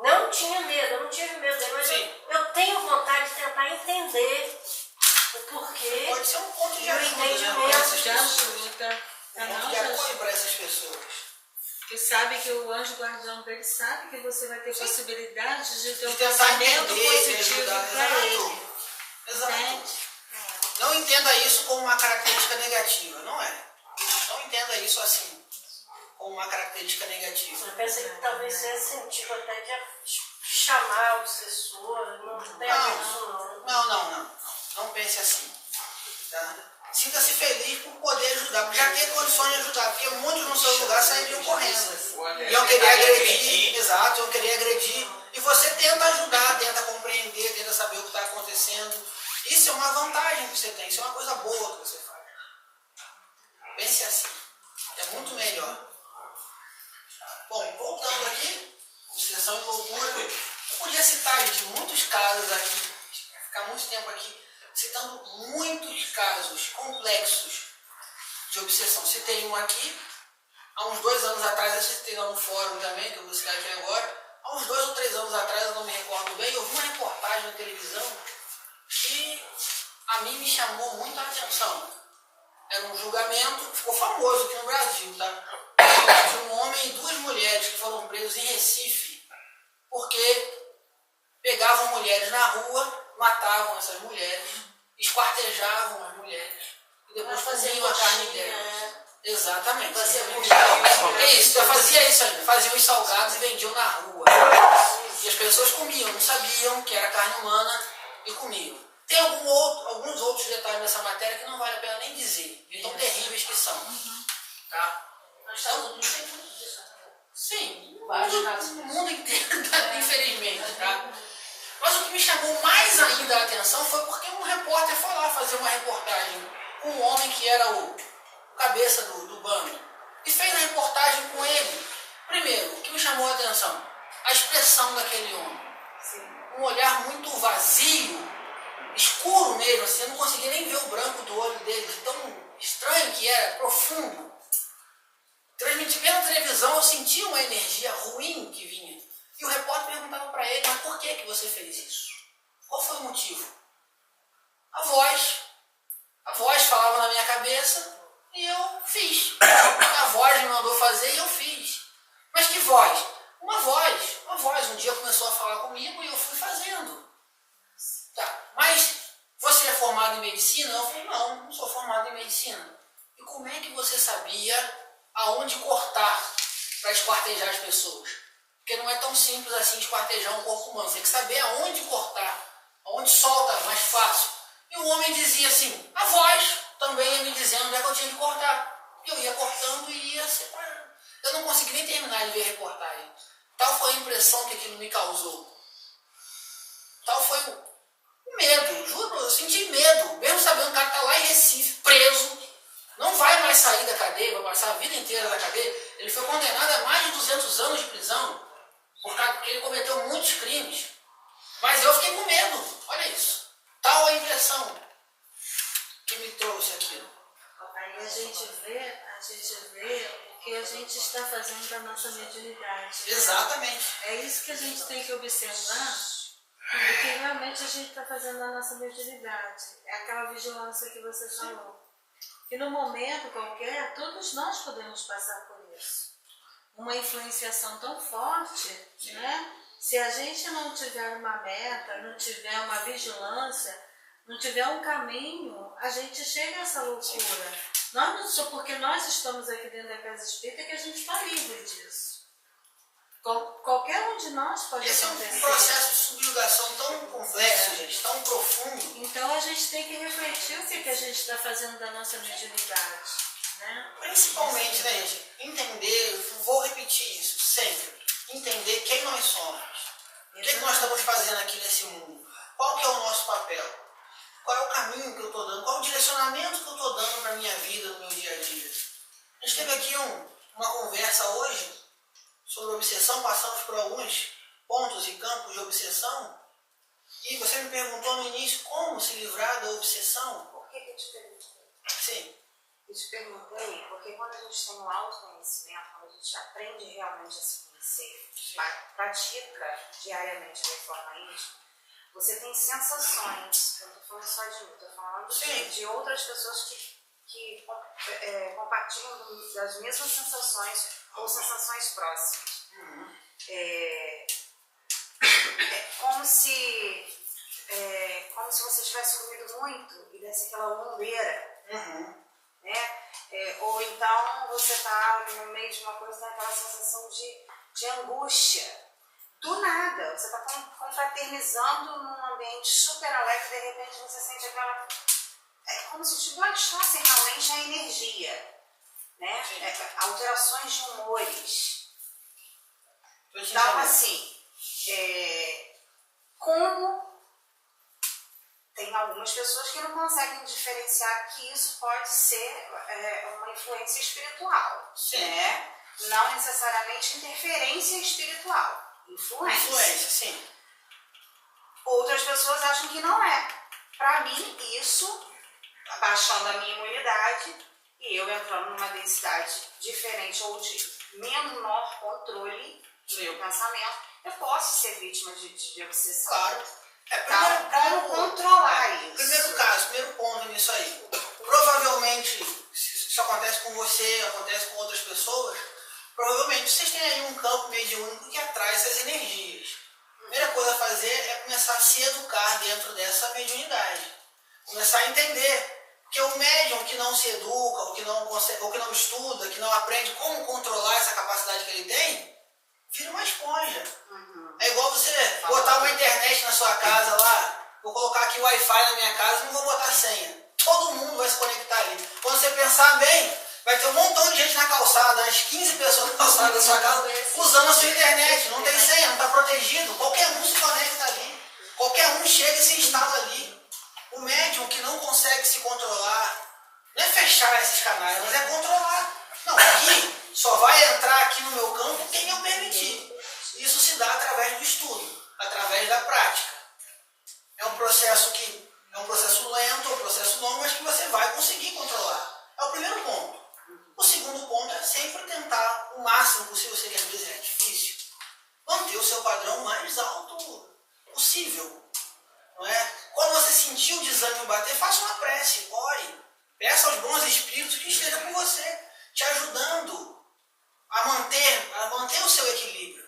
Não tinha medo, eu não tive medo dele, mas eu tenho vontade de tentar entender o porquê. Pode ser um ponto de e o ajuda, entendimento De ajuda. ponto de apoio para essas pessoas. Que sabe que o anjo guardião dele sabe que você vai ter possibilidade de ter um De tentar pensamento entender, de positivo ajudar. para ele. Exato. Entende? Não entenda isso como uma característica negativa, não é. Não entenda isso assim, como uma característica negativa. Eu pensei que talvez seja tipo até de chamar o obsessor, não tem a ver isso não. Não pense assim. Tá? Sinta-se feliz por poder ajudar, por já ter condições de ajudar, porque muitos no seu lugar sairiam correndo. Iam querer agredir, exato, iam querer agredir. E você tenta ajudar, tenta compreender, tenta saber o que está acontecendo. Isso é uma vantagem que você tem, isso é uma coisa boa que você faz. Pense assim, é muito melhor. Bom, voltando aqui, obsessão e loucura. Eu podia citar, gente, muitos casos aqui, ficar muito tempo aqui, citando muitos casos complexos de obsessão. Citei um aqui, há uns 2 anos atrás, eu citei lá no fórum também, que eu vou citar aqui agora. Há uns 2 ou 3 anos atrás, eu não me recordo bem, eu vi uma reportagem na televisão que a mim me chamou muito a atenção. Era um julgamento que ficou famoso aqui no Brasil, tá? De um homem e 2 mulheres que foram presos em Recife, porque pegavam mulheres na rua, matavam essas mulheres, esquartejavam as mulheres e depois comiam a carne delas. Exatamente. Fazia É isso, eu fazia isso ainda. Fazia os salgados e vendiam na rua. E as pessoas comiam, não sabiam que era carne humana e comiam. Tem alguns outros detalhes nessa matéria que não vale a pena nem dizer, de tão terríveis que são. Tá? Então, sim, o mundo inteiro, infelizmente. Tá? Mas o que me chamou mais ainda a atenção foi porque um repórter foi lá fazer uma reportagem com um homem que era o cabeça do bando. E fez a reportagem com ele. Primeiro, o que me chamou a atenção? A expressão daquele homem. Um olhar muito vazio, escuro mesmo, assim, eu não conseguia nem ver o branco do olho dele, de tão estranho que era, profundo. Transmitindo pela televisão, eu sentia uma energia ruim que vinha. E o repórter perguntava para ele, mas por que você fez isso? Qual foi o motivo? A voz falava na minha cabeça e eu fiz. A voz me mandou fazer e eu fiz. Mas que voz? Uma voz. Um dia começou a falar comigo e eu fui fazendo. Tá. Mas você é formado em medicina? Eu falei, não sou formado em medicina. E como é que você sabia aonde cortar para esquartejar as pessoas? Porque não é tão simples assim esquartejar um corpo humano. Você tem que saber aonde cortar, aonde solta mais fácil. E o homem dizia assim, a voz também ia me dizendo onde é que eu tinha que cortar. Eu ia cortando e ia separando. Eu não consegui nem terminar de ver a reportagem. Tal foi a impressão que aquilo me causou. Tal foi o medo, juro, eu senti medo. Mesmo sabendo que o cara está lá em Recife, preso, não vai mais sair da cadeia, vai passar a vida inteira na cadeia. Ele foi condenado a mais de 200 anos de prisão, porque ele cometeu muitos crimes. Mas eu fiquei com medo, olha isso. Tal a impressão que me trouxe aquilo. Aí a gente vê o que a gente está fazendo da nossa mediunidade. Exatamente. É isso que a gente tem que observar, o que realmente a gente está fazendo da nossa mediunidade. É aquela vigilância que você falou. E no momento qualquer, todos nós podemos passar por isso. Uma influenciação tão forte, né? Se a gente não tiver uma meta, não tiver uma vigilância, não tiver um caminho, a gente chega a essa loucura. Nós não só porque nós estamos aqui dentro da casa espírita que a gente está livre disso. Qualquer um de nós pode acontecer. Esse é um processo de subjugação tão complexo, gente, tão profundo. Então a gente tem que refletir o que a gente está fazendo da nossa mediunidade. Né? Principalmente, né, gente? Entender, vou repetir isso sempre, entender quem nós somos. O que nós estamos fazendo aqui nesse mundo? Qual que é o nosso papel? Qual é o caminho que eu estou dando? Qual é o direcionamento que eu estou dando para a minha vida, no meu dia a dia? A gente teve aqui uma conversa hoje sobre obsessão, passamos por alguns pontos e campos de obsessão, e você me perguntou no início como se livrar da obsessão. Por que eu te perguntei? Sim. Eu te perguntei porque quando a gente tem um autoconhecimento, quando a gente aprende realmente a se conhecer, pratica diariamente de forma íntima, você tem sensações. Eu não estou falando só de mim, estou falando de outras pessoas que compartilham das mesmas sensações ou sensações próximas. É como se você tivesse comido muito e desse aquela lombeira. Né? Ou então você está no meio de uma coisa, tem aquela sensação de angústia. Do nada, você está confraternizando num ambiente super alegre, de repente você sente aquela... É como se te baixasse realmente a energia, né? Alterações de humores. Então, assim, como tem algumas pessoas que não conseguem diferenciar que isso pode ser uma influência espiritual, né? Não necessariamente interferência espiritual. Influência, sim. Outras pessoas acham que não é. Para mim, isso, baixando a minha imunidade e eu entrando numa densidade diferente ou de menor controle do meu pensamento, eu posso ser vítima de obsessão. Claro. Como controlar isso? Primeiro ponto nisso aí. Provavelmente, se isso acontece com você, acontece com outras pessoas, provavelmente vocês têm aí um campo mediúnico que atrai essas energias. A primeira coisa a fazer é começar a se educar dentro dessa mediunidade. Começar a entender Porque o médium que não se educa, ou que não consegue, ou que não estuda, que não aprende como controlar essa capacidade que ele tem, vira uma esponja. É igual você botar uma internet na sua casa lá, vou colocar aqui o Wi-Fi na minha casa e não vou botar senha. Todo mundo vai se conectar ali. Quando você pensar bem, vai ter um montão de gente na calçada, umas 15 pessoas na calçada da sua casa, usando a sua internet. Não tem senha, não está protegido. Qualquer um se conecta ali. Qualquer um chega e se instala ali. O médium que não consegue se controlar, não é fechar esses canais, mas é controlar. Não, aqui só vai entrar aqui no meu campo quem eu permitir. Isso se dá através do estudo, através da prática. É um processo lento, um processo longo, mas que você vai conseguir controlar. É o primeiro ponto. O segundo ponto é sempre tentar o máximo possível, sei que às vezes é difícil, manter o seu padrão mais alto possível. Não é? Quando você sentir o desânimo bater, faça uma prece, ore. Peça aos bons espíritos que estejam com você, te ajudando a manter o seu equilíbrio.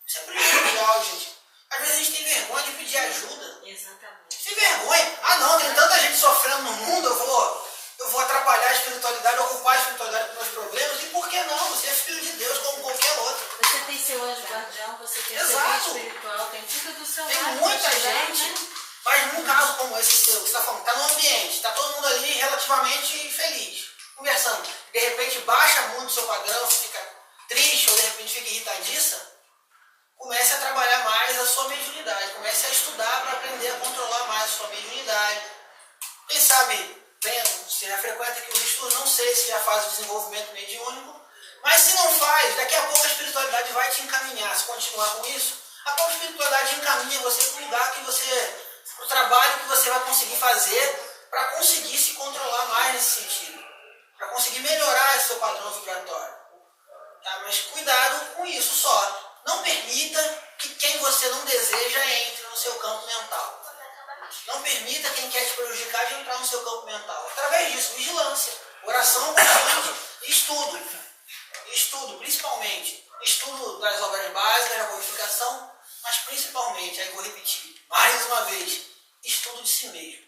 Isso é primordial, gente. Às vezes a gente tem vergonha de pedir ajuda. Exatamente. Tem vergonha. Ah não, tem tanta gente sofrendo no mundo, eu vou atrapalhar a espiritualidade, ocupar a espiritualidade com meus problemas. E por que não? Você é filho de Deus como qualquer outro. Você tem seu anjo guardião, você tem seu Exato. guia espiritual, tem tudo do seu lado. Tem muita pra chegar, gente, né? mas num caso como esse seu, que você está falando, está no ambiente, está todo mundo ali relativamente feliz, conversando. De repente baixa muito o seu padrão, você fica triste ou de repente fica irritadiça. Comece a trabalhar mais a sua mediunidade, comece a estudar para aprender a controlar mais a sua mediunidade. Quem sabe, você já frequenta aqui os estudos, não sei se já faz o desenvolvimento mediúnico, mas se não faz, daqui a pouco a espiritualidade vai te encaminhar. Se continuar com isso, a própria espiritualidade encaminha você para o lugar que você, para o trabalho que você vai conseguir fazer para conseguir se controlar mais nesse sentido, para conseguir melhorar esse seu padrão vibratório. Tá? Mas cuidado com isso só. Não permita que quem você não deseja entre no seu campo mental. Não permita quem quer te prejudicar de entrar no seu campo mental. Através disso, vigilância, oração constante e estudo. Estudo, principalmente. Estudo das obras básicas, da codificação, mas principalmente, aí vou repetir, mais uma vez, estudo de si mesmo.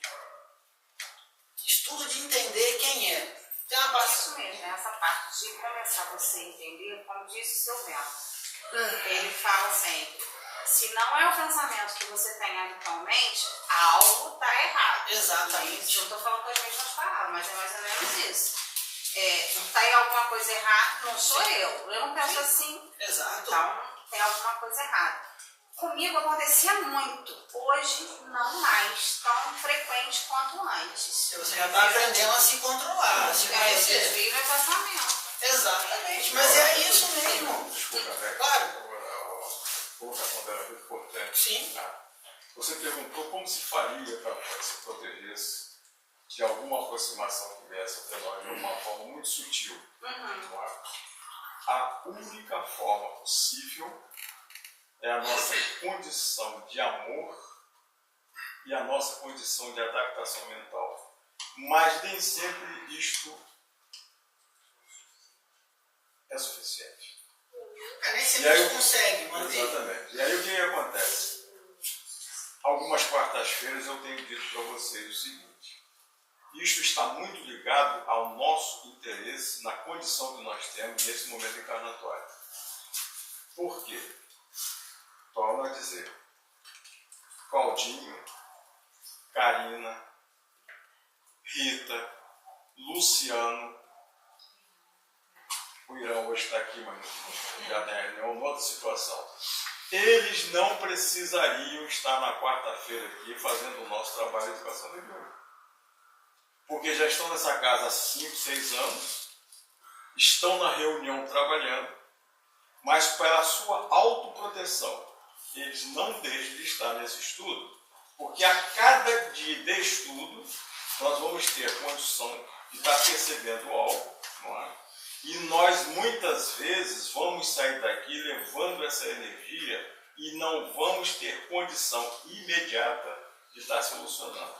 Estudo de entender quem é. Tem uma parte... Isso mesmo, essa parte de começar você a entender, como disse o seu Bento. Ele fala sempre, se não é o pensamento que você tem habitualmente, algo está errado. Exatamente. Eu não estou falando com as mesmas palavras, mas é mais ou menos isso. Está aí alguma coisa errada, não sou eu não penso assim. Exato. Então tem alguma coisa errada. Comigo acontecia muito, hoje não mais tão frequente quanto antes. Você já está aprendendo a se controlar, a se conhecer. Desvio é pensamento. Exatamente, mas é isso mesmo. Desculpa, velho. Claro. Outra ponderação importante. Sim. Tá? Você perguntou como se faria para que se protegesse de alguma aproximação que viesse até nós de uma forma muito sutil. Não é? A única forma possível é a nossa condição de amor e a nossa condição de adaptação mental. Mas nem sempre isto é suficiente. Nem sempre a gente consegue manter. Exatamente. E aí o que acontece? Algumas quartas-feiras eu tenho dito para vocês o seguinte: isto está muito ligado ao nosso interesse na condição que nós temos nesse momento encarnatório. Por quê? Torno a dizer, Claudinho, Karina, Rita, Luciano, o Irão hoje está aqui, mas já tem uma outra situação. Eles não precisariam estar na quarta-feira aqui fazendo o nosso trabalho de educação mediúnica. Porque já estão nessa casa há 5, 6 anos, estão na reunião trabalhando, mas para a sua autoproteção, eles não deixam de estar nesse estudo. Porque a cada dia de estudo, nós vamos ter a condição de estar percebendo algo, não é? E nós muitas vezes vamos sair daqui levando essa energia e não vamos ter condição imediata de estar solucionando.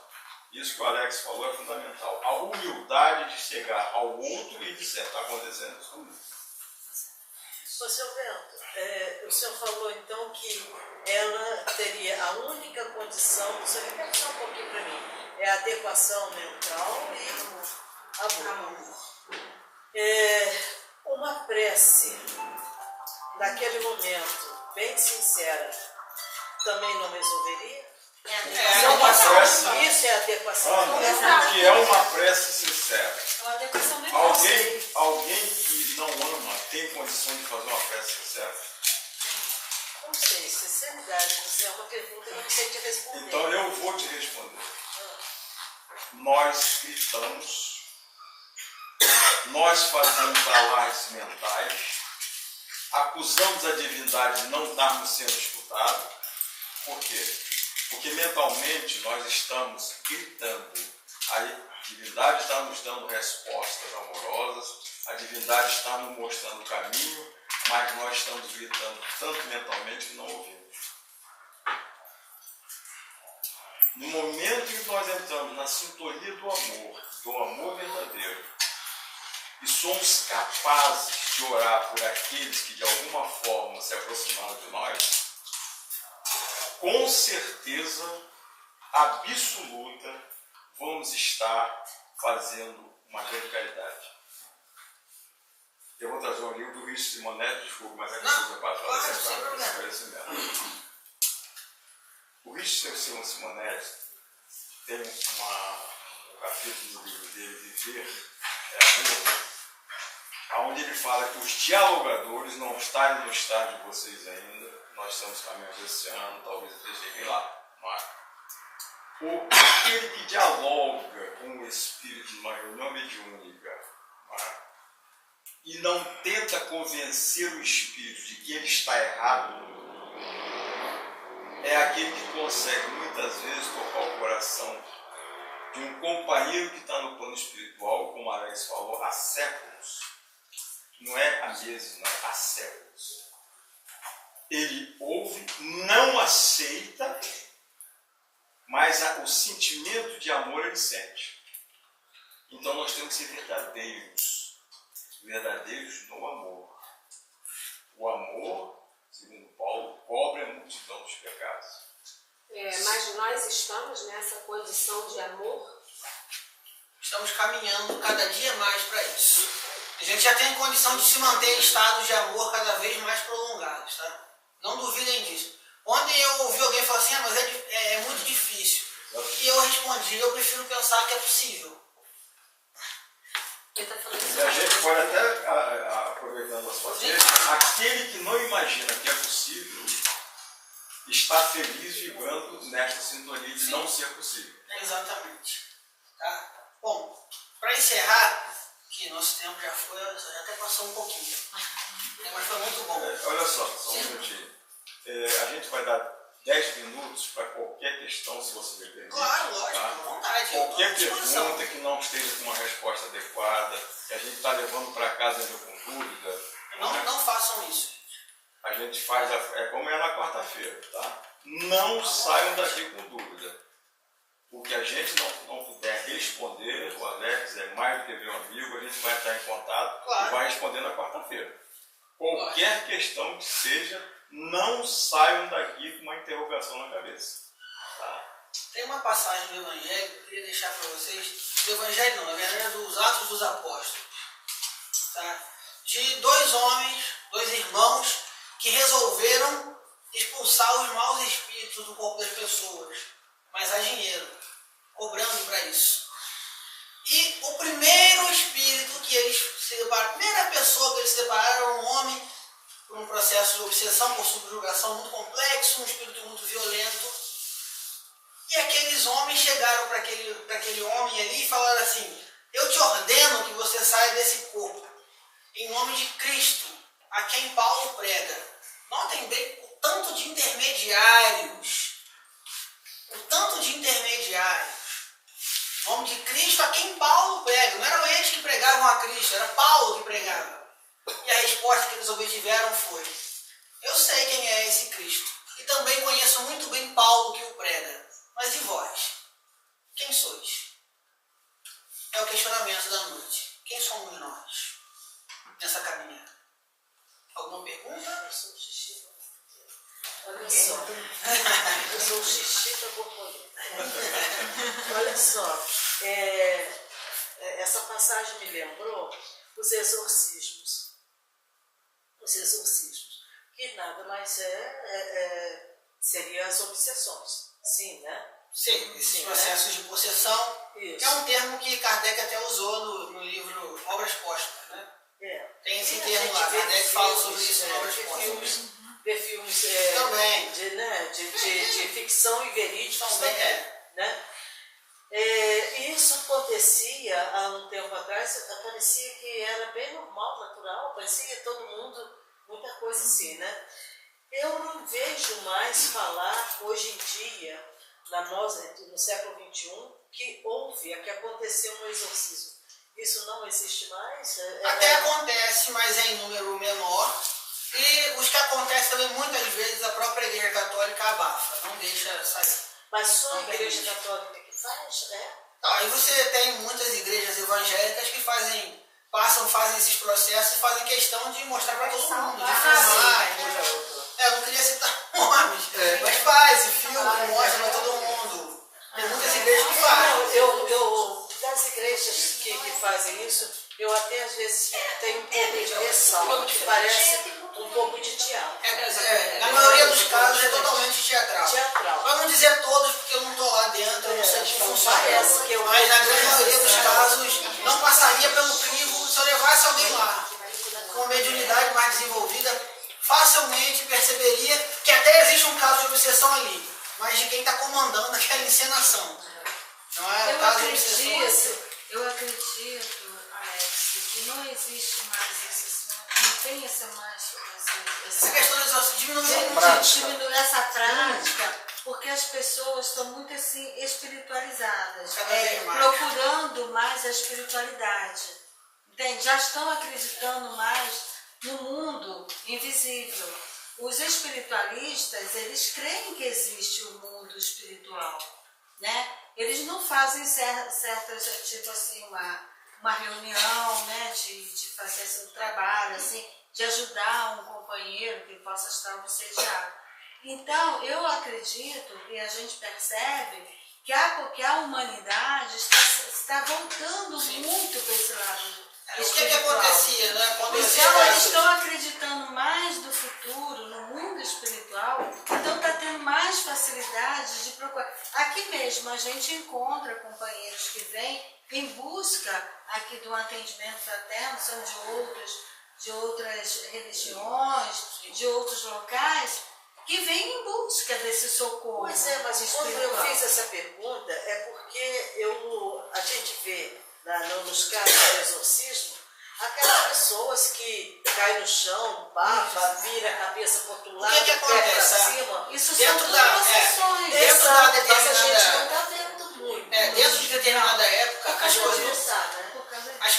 Isso que o Alex falou é fundamental. A humildade de chegar ao outro e dizer, está acontecendo isso comigo. Ô, seu Bento, o senhor falou então que ela teria a única condição, você repete só um pouquinho para mim, É adequação mental e amor. Uma prece naquele momento, bem sincera, também não resolveria? Isso é adequação mental. O que é uma prece sincera? É uma adequação mental. Alguém que não ama tem condição de fazer uma prece sincera? Não sei, sinceridade, você é uma pergunta que eu não sei te responder. Então eu vou te responder. Nós gritamos, nós fazemos alardes mentais, acusamos a divindade de não estarmos sendo escutados. Por quê? Porque mentalmente nós estamos gritando. A divindade está nos dando respostas amorosas, a divindade está nos mostrando o caminho, mas nós estamos gritando tanto mentalmente que não ouvimos. No momento em que nós entramos na sintonia do amor verdadeiro, e somos capazes de orar por aqueles que de alguma forma se aproximaram de nós, com certeza absoluta vamos estar fazendo uma grande caridade. Eu vou trazer um livro do Richard Simonetti, desculpa, mas é que eu para fazer esse esclarecimento. O Richard Simonetti tem um capítulo no livro dele, Viver é Amor, onde ele fala que os dialogadores não estão no estágio de vocês ainda, nós estamos caminhando esse ano, talvez até cheguem lá. Aquele que dialoga com o Espírito numa reunião mediúnica e não tenta convencer o Espírito de que ele está errado, é aquele que consegue muitas vezes tocar o coração de um companheiro que está no plano espiritual, como a Alex falou, há séculos. Não é há meses, não, há séculos. Ele ouve, não aceita, mas o sentimento de amor ele sente. Então nós temos que ser verdadeiros no amor. O amor, segundo Paulo, cobre a multidão dos pecados. Mas nós estamos nessa condição de amor? Estamos caminhando cada dia mais para isso. A gente já tem condição de se manter em estados de amor cada vez mais prolongados, tá? Não duvidem disso. Ontem eu ouvi alguém falar assim, mas é muito difícil. E eu respondi, eu prefiro pensar que é possível. E a gente pode até, aproveitando a sua vez, aquele que não imagina que é possível, está feliz vibrando nesta sintonia de não ser possível. Exatamente. Tá? Bom, para encerrar, que nosso tempo já até passou um pouquinho. Mas foi muito bom. Olha só um minutinho. A gente vai dar 10 minutos para qualquer questão, se você me permite. Claro, lógico, tá? à vontade. Qualquer pergunta que não esteja com uma resposta adequada, que a gente está levando para casa ainda com dúvida. Não façam isso. A gente faz, como é na quarta-feira, tá? Não saiam daqui com dúvida. O que a gente não puder responder, o Alex é mais do que meu amigo, a gente vai entrar em contato e vai responder na quarta-feira. Qualquer questão que seja, não saiam daqui com uma interrogação na cabeça. Tá? Tem uma passagem do Evangelho que eu queria deixar para vocês. Do Evangelho não, na verdade é dos Atos dos Apóstolos. Tá? De dois homens, dois irmãos, que resolveram expulsar os maus espíritos do corpo das pessoas, mas a dinheiro, cobrando para isso. E o primeiro espírito que eles se depararam, a primeira pessoa que eles se depararam era um homem por um processo de obsessão, por subjugação muito complexo, um espírito muito violento. E aqueles homens chegaram para aquele homem ali e falaram assim: eu te ordeno que você saia desse corpo, em nome de Cristo, a quem Paulo prega. Notem bem o tanto de intermediários. Em nome de Cristo, a quem Paulo prega. Não eram eles que pregavam a Cristo, era Paulo que pregava. E a resposta que eles obtiveram foi: eu sei quem é esse Cristo. E também conheço muito bem Paulo que o prega. Mas e vós? Quem sois? É o questionamento da noite. Quem somos nós nessa caminhada? Alguma pergunta? Olha só, eu sou o xixi da borboleta. Olha só, essa passagem me lembrou os exorcismos. Os exorcismos, que nada mais seria as obsessões. Sim, né? Sim, esses processos de possessão, Isso. que é um termo que Kardec até usou no livro Obras Póstumas, né? Tem esse termo lá, Kardec fala sobre isso em Obras Póstumas. Ver filmes Também. de ficção e verídico Também né? Isso acontecia há um tempo atrás, parecia que era bem normal, natural, parecia todo mundo, muita coisa assim, né? Eu não vejo mais falar hoje em dia, no século XXI, que aconteceu um exorcismo. Isso não existe mais? Até acontece, mas é em número menor. E os que acontecem também, muitas vezes, a própria Igreja Católica abafa, não deixa sair. Mas só a Igreja Católica que faz, né? Aí você tem muitas igrejas evangélicas que fazem esses processos e fazem questão de mostrar para todo mundo, de filmar. Eu não queria citar nomes, mas faz, filma, mostra para todo mundo. Tem muitas igrejas que fazem. Das igrejas que fazem isso, eu até às vezes tenho um pouco de ressalva, que parece um pouco de teatro. Na maioria dos casos é totalmente teatral. Para não dizer todos, porque eu não estou lá dentro, eu não sei como funciona. Mas na grande maioria dos casos não passaria pelo crivo se eu levasse alguém lá. Com uma mediunidade mais desenvolvida, facilmente perceberia que até existe um caso de obsessão ali, mas de quem está comandando aquela encenação. Não é o caso de obsessão. Eu acredito, Alex, que não existe mais não tem essa questão de diminuir essa prática, porque as pessoas estão muito assim espiritualizadas, procurando mais a espiritualidade. Entende? Já estão acreditando mais no mundo invisível. Os espiritualistas, eles creem que existe o mundo espiritual, né? Eles não fazem certas, tipo assim, uma reunião, né, de fazer esse trabalho, assim, de ajudar um companheiro que possa estar obsediado. Então, eu acredito e a gente percebe que a humanidade está voltando muito para esse lado. O que acontecia, né? Então, eles estão acreditando mais do futuro, no mundo espiritual, então está tendo mais facilidade de procurar. Aqui mesmo a gente encontra companheiros que vêm em busca aqui do atendimento fraterno, são de outras religiões, de outros locais, que vêm em busca desse socorro. Pois é, mas quando eu fiz essa pergunta, é porque a gente vê nos casos do exorcismo, aquelas pessoas que caem no chão, baba, vira a cabeça para o outro lado, o que acontece? Pra cima. Isso dentro são da possessões. Dentro da Mas a gente determinada, não está vendo muito. dentro de determinada época, as né?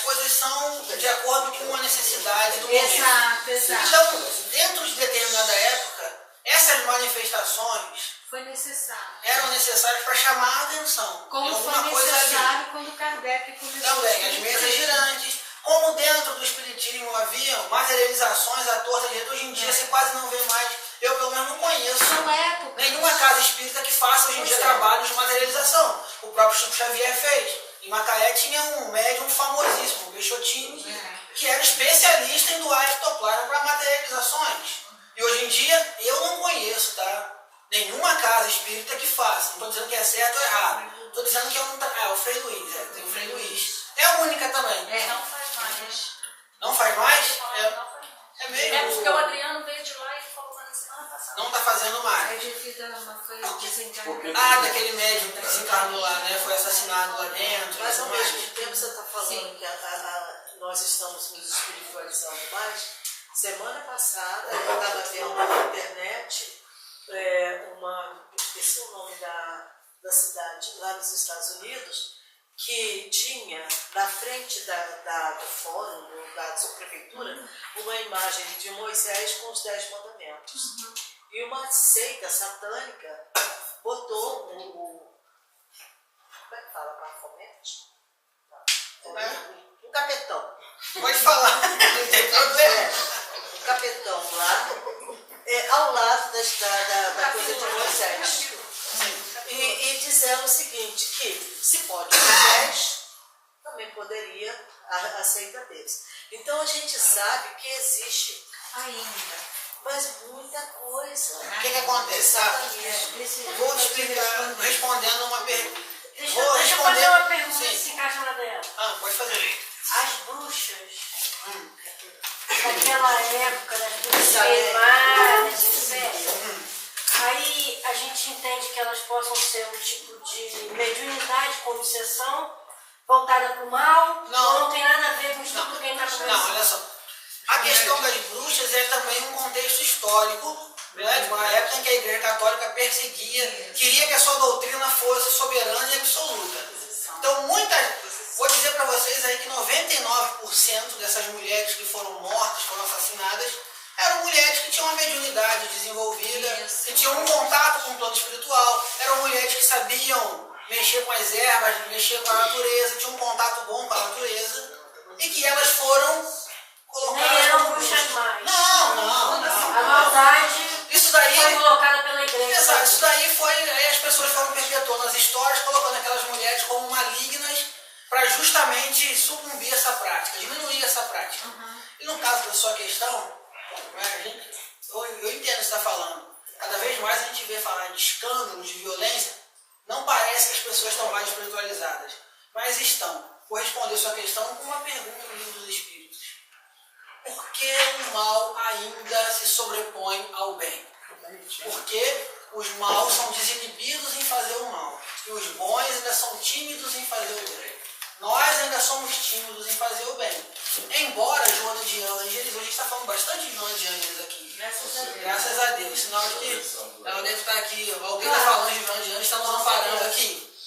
coisas são de acordo com a necessidade do momento. Exato. Então, dentro de determinada época, essas manifestações eram necessárias para chamar a atenção. Como foi necessário quando Kardec começou. Também, as mesas girantes. Como dentro do espiritismo haviam materializações à torta direita, hoje em dia você quase não vê mais. Eu, pelo menos, não conheço nenhuma casa espírita que faça hoje em dia trabalhos de materialização. O próprio Chico Xavier fez. Em Macaé tinha um médium famosíssimo, o Peixotinho, que era especialista em doar ectoplasma para materializações. E hoje em dia, eu não conheço, tá? Nenhuma casa espírita que faça. Não estou dizendo que é certo ou errado. Estou dizendo que o Frei Luiz. Tem o Frei Luiz. É a única também. Não faz mais. Não faz mais? É mesmo? Porque o Adriano veio de lá e falou na semana passada. Não está fazendo mais. Daquele médium que desencarnou lá, né? Foi assassinado lá dentro. Mas ao mesmo tempo você está falando que nós estamos nos espiritualizando mais. Semana passada eu estava vendo na internet esqueci o nome da cidade, lá nos Estados Unidos, que tinha na frente do fórum, da sua prefeitura, uma imagem de Moisés com os 10 mandamentos. E uma seita satânica botou como é que fala? Bafomete? O capetão. Pode falar, não tem problema. Capetão lá, ao lado da coisa de Moisés. E disseram o seguinte, que se pode Moisés, também poderia a seita deles. Então a gente sabe que existe ainda, mas muita coisa. O que acontece, sabe? Vou te explicar respondendo uma pergunta. Deixa eu fazer uma pergunta que se encaixa na dela. Pode fazer. As bruxas, daquela época, das bruxas queimadas, etc. Aí a gente entende que elas possam ser um tipo de mediunidade com obsessão, voltada para o mal, ou não tem nada a ver com isso que quem está começando? Não, olha só. A questão das bruxas é também um contexto histórico, né, de uma época em que a Igreja Católica perseguia, queria que a sua doutrina fosse soberana e absoluta. Então, vou dizer para vocês aí que 99% dessas mulheres que foram mortas, foram assassinadas, eram mulheres que tinham uma mediunidade desenvolvida, que tinham um contato com o plano espiritual, eram mulheres que sabiam mexer com as ervas, mexer com a natureza, tinham um contato bom com a natureza, e que elas foram colocadas... Nem eram bruxas mais. Não. A maldade isso daí foi colocada pela igreja. Exato, isso daí foi... Aí as pessoas foram perpetuando as histórias, colocando aquelas mulheres como malignas para justamente sucumbir essa prática, diminuir essa prática. E no caso da sua questão, eu entendo o que você está falando. Cada vez mais a gente vê falar de escândalos, de violência. Não parece que as pessoas estão mais espiritualizadas, mas estão. Vou responder sua questão com uma pergunta no livro dos Espíritos. Por que o mal ainda se sobrepõe ao bem? Porque os maus são desinibidos em fazer o mal e os bons ainda são tímidos em fazer o bem. Nós ainda somos tímidos em fazer o bem. Embora Joana de Ângeles, hoje a gente está falando bastante de Joana de Ângeles aqui. Graças a Deus. Sinal de que ela deve estar aqui. Alguém está falando de Joana de Ângeles, estamos amparando aqui.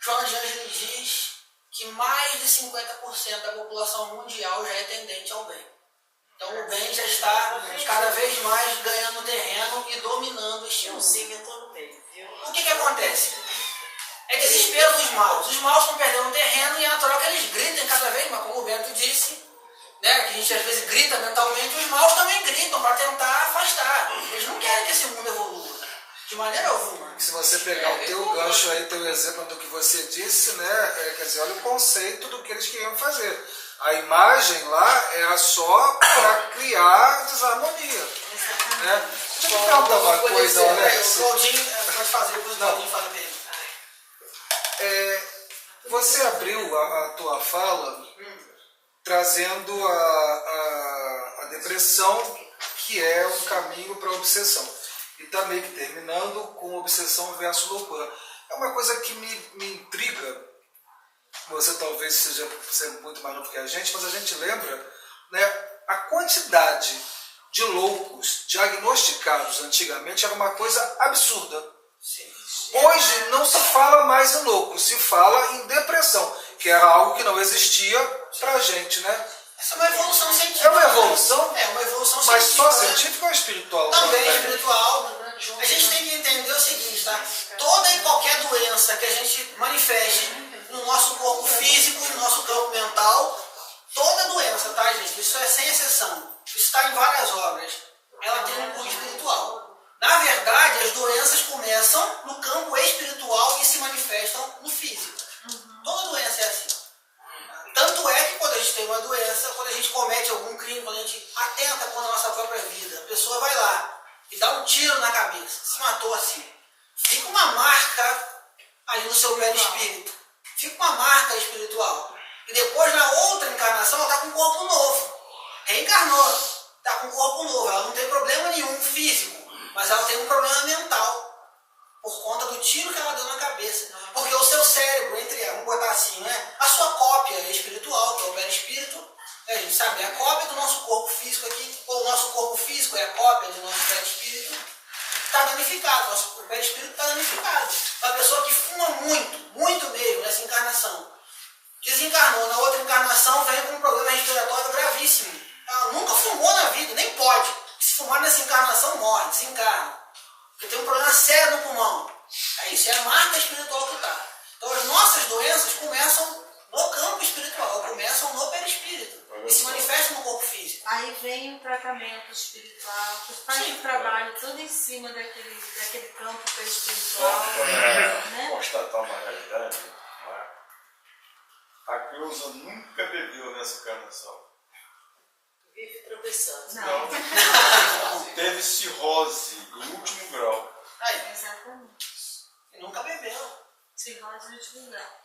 Joana de Ângeles diz que mais de 50% da população mundial já é tendente ao bem. Então o bem já está cada vez mais ganhando terreno e dominando o estilo. O que acontece? É desespero dos maus. Os maus estão perdendo terreno e é natural que eles gritem cada vez mais, como o Bento disse, né, que a gente às vezes grita mentalmente, os maus também gritam para tentar afastar. Eles não querem que esse mundo evolua, de maneira alguma. Se você pegar o teu gancho aí, teu exemplo do que você disse, né, quer dizer, olha o conceito do que eles queriam fazer. A imagem lá era só para criar desarmonia. Né? Deixa eu te perguntar uma coisa, Alex. O Claudinho pode fazer, o Claudinho fala dele. Você abriu a tua fala trazendo a depressão, que é um caminho para a obsessão. E está meio que terminando com obsessão versus loucura. É uma coisa que me intriga. Você talvez seja muito mais novo que a gente, mas a gente lembra, né, a quantidade de loucos diagnosticados antigamente era uma coisa absurda. Hoje não se fala mais em louco, se fala em depressão, que era algo que não existia pra gente, né? Essa é uma evolução científica. É uma evolução? É uma evolução mas científica. Mas só científica ou espiritual? Também espiritual. A gente tem que entender o seguinte, tá? Toda e qualquer doença que a gente manifeste no nosso corpo físico, no nosso campo mental, toda doença, tá, gente? Isso é sem exceção. Isso está em várias obras. Ela tem um cunho espiritual. Na verdade, as doenças começam no campo espiritual e se manifestam no físico. Toda doença é assim. Tanto é que quando a gente tem uma doença, quando a gente comete algum crime, quando a gente atenta contra a nossa própria vida, a pessoa vai lá e dá um tiro na cabeça, se matou assim. Fica uma marca aí no seu perispírito. Fica uma marca espiritual. E depois, na outra encarnação, ela está com um corpo novo. Reencarnou. Está com um corpo novo. Ela não tem problema nenhum físico. Mas ela tem um problema mental, por conta do tiro que ela deu na cabeça. Porque o seu cérebro, vamos botar assim, né? A sua cópia espiritual, que é o perispírito, a gente sabe, é a cópia do nosso corpo físico aqui, ou o nosso corpo físico é a cópia do nosso perispírito, está danificado, o perispírito está danificado. A pessoa que fuma muito mesmo nessa encarnação, desencarnou, na outra encarnação vem com um problema respiratório gravíssimo. Ela nunca fumou na vida, nem pode. Se fumar nessa encarnação, morre, desencarna. Porque tem um problema sério no pulmão. É isso, é a marca espiritual que está. Então as nossas doenças começam no campo espiritual, começam no perispírito e se manifestam no corpo físico. Aí vem o tratamento espiritual, que faz o trabalho todo em cima daquele campo espiritual. Né? Constatar uma realidade, não é? A Cleusa nunca bebeu nessa encarnação. Vive tropeçando. Não. Teve cirrose em último grau. Aí, Exatamente. e nunca bebeu. Cirrose de último grau.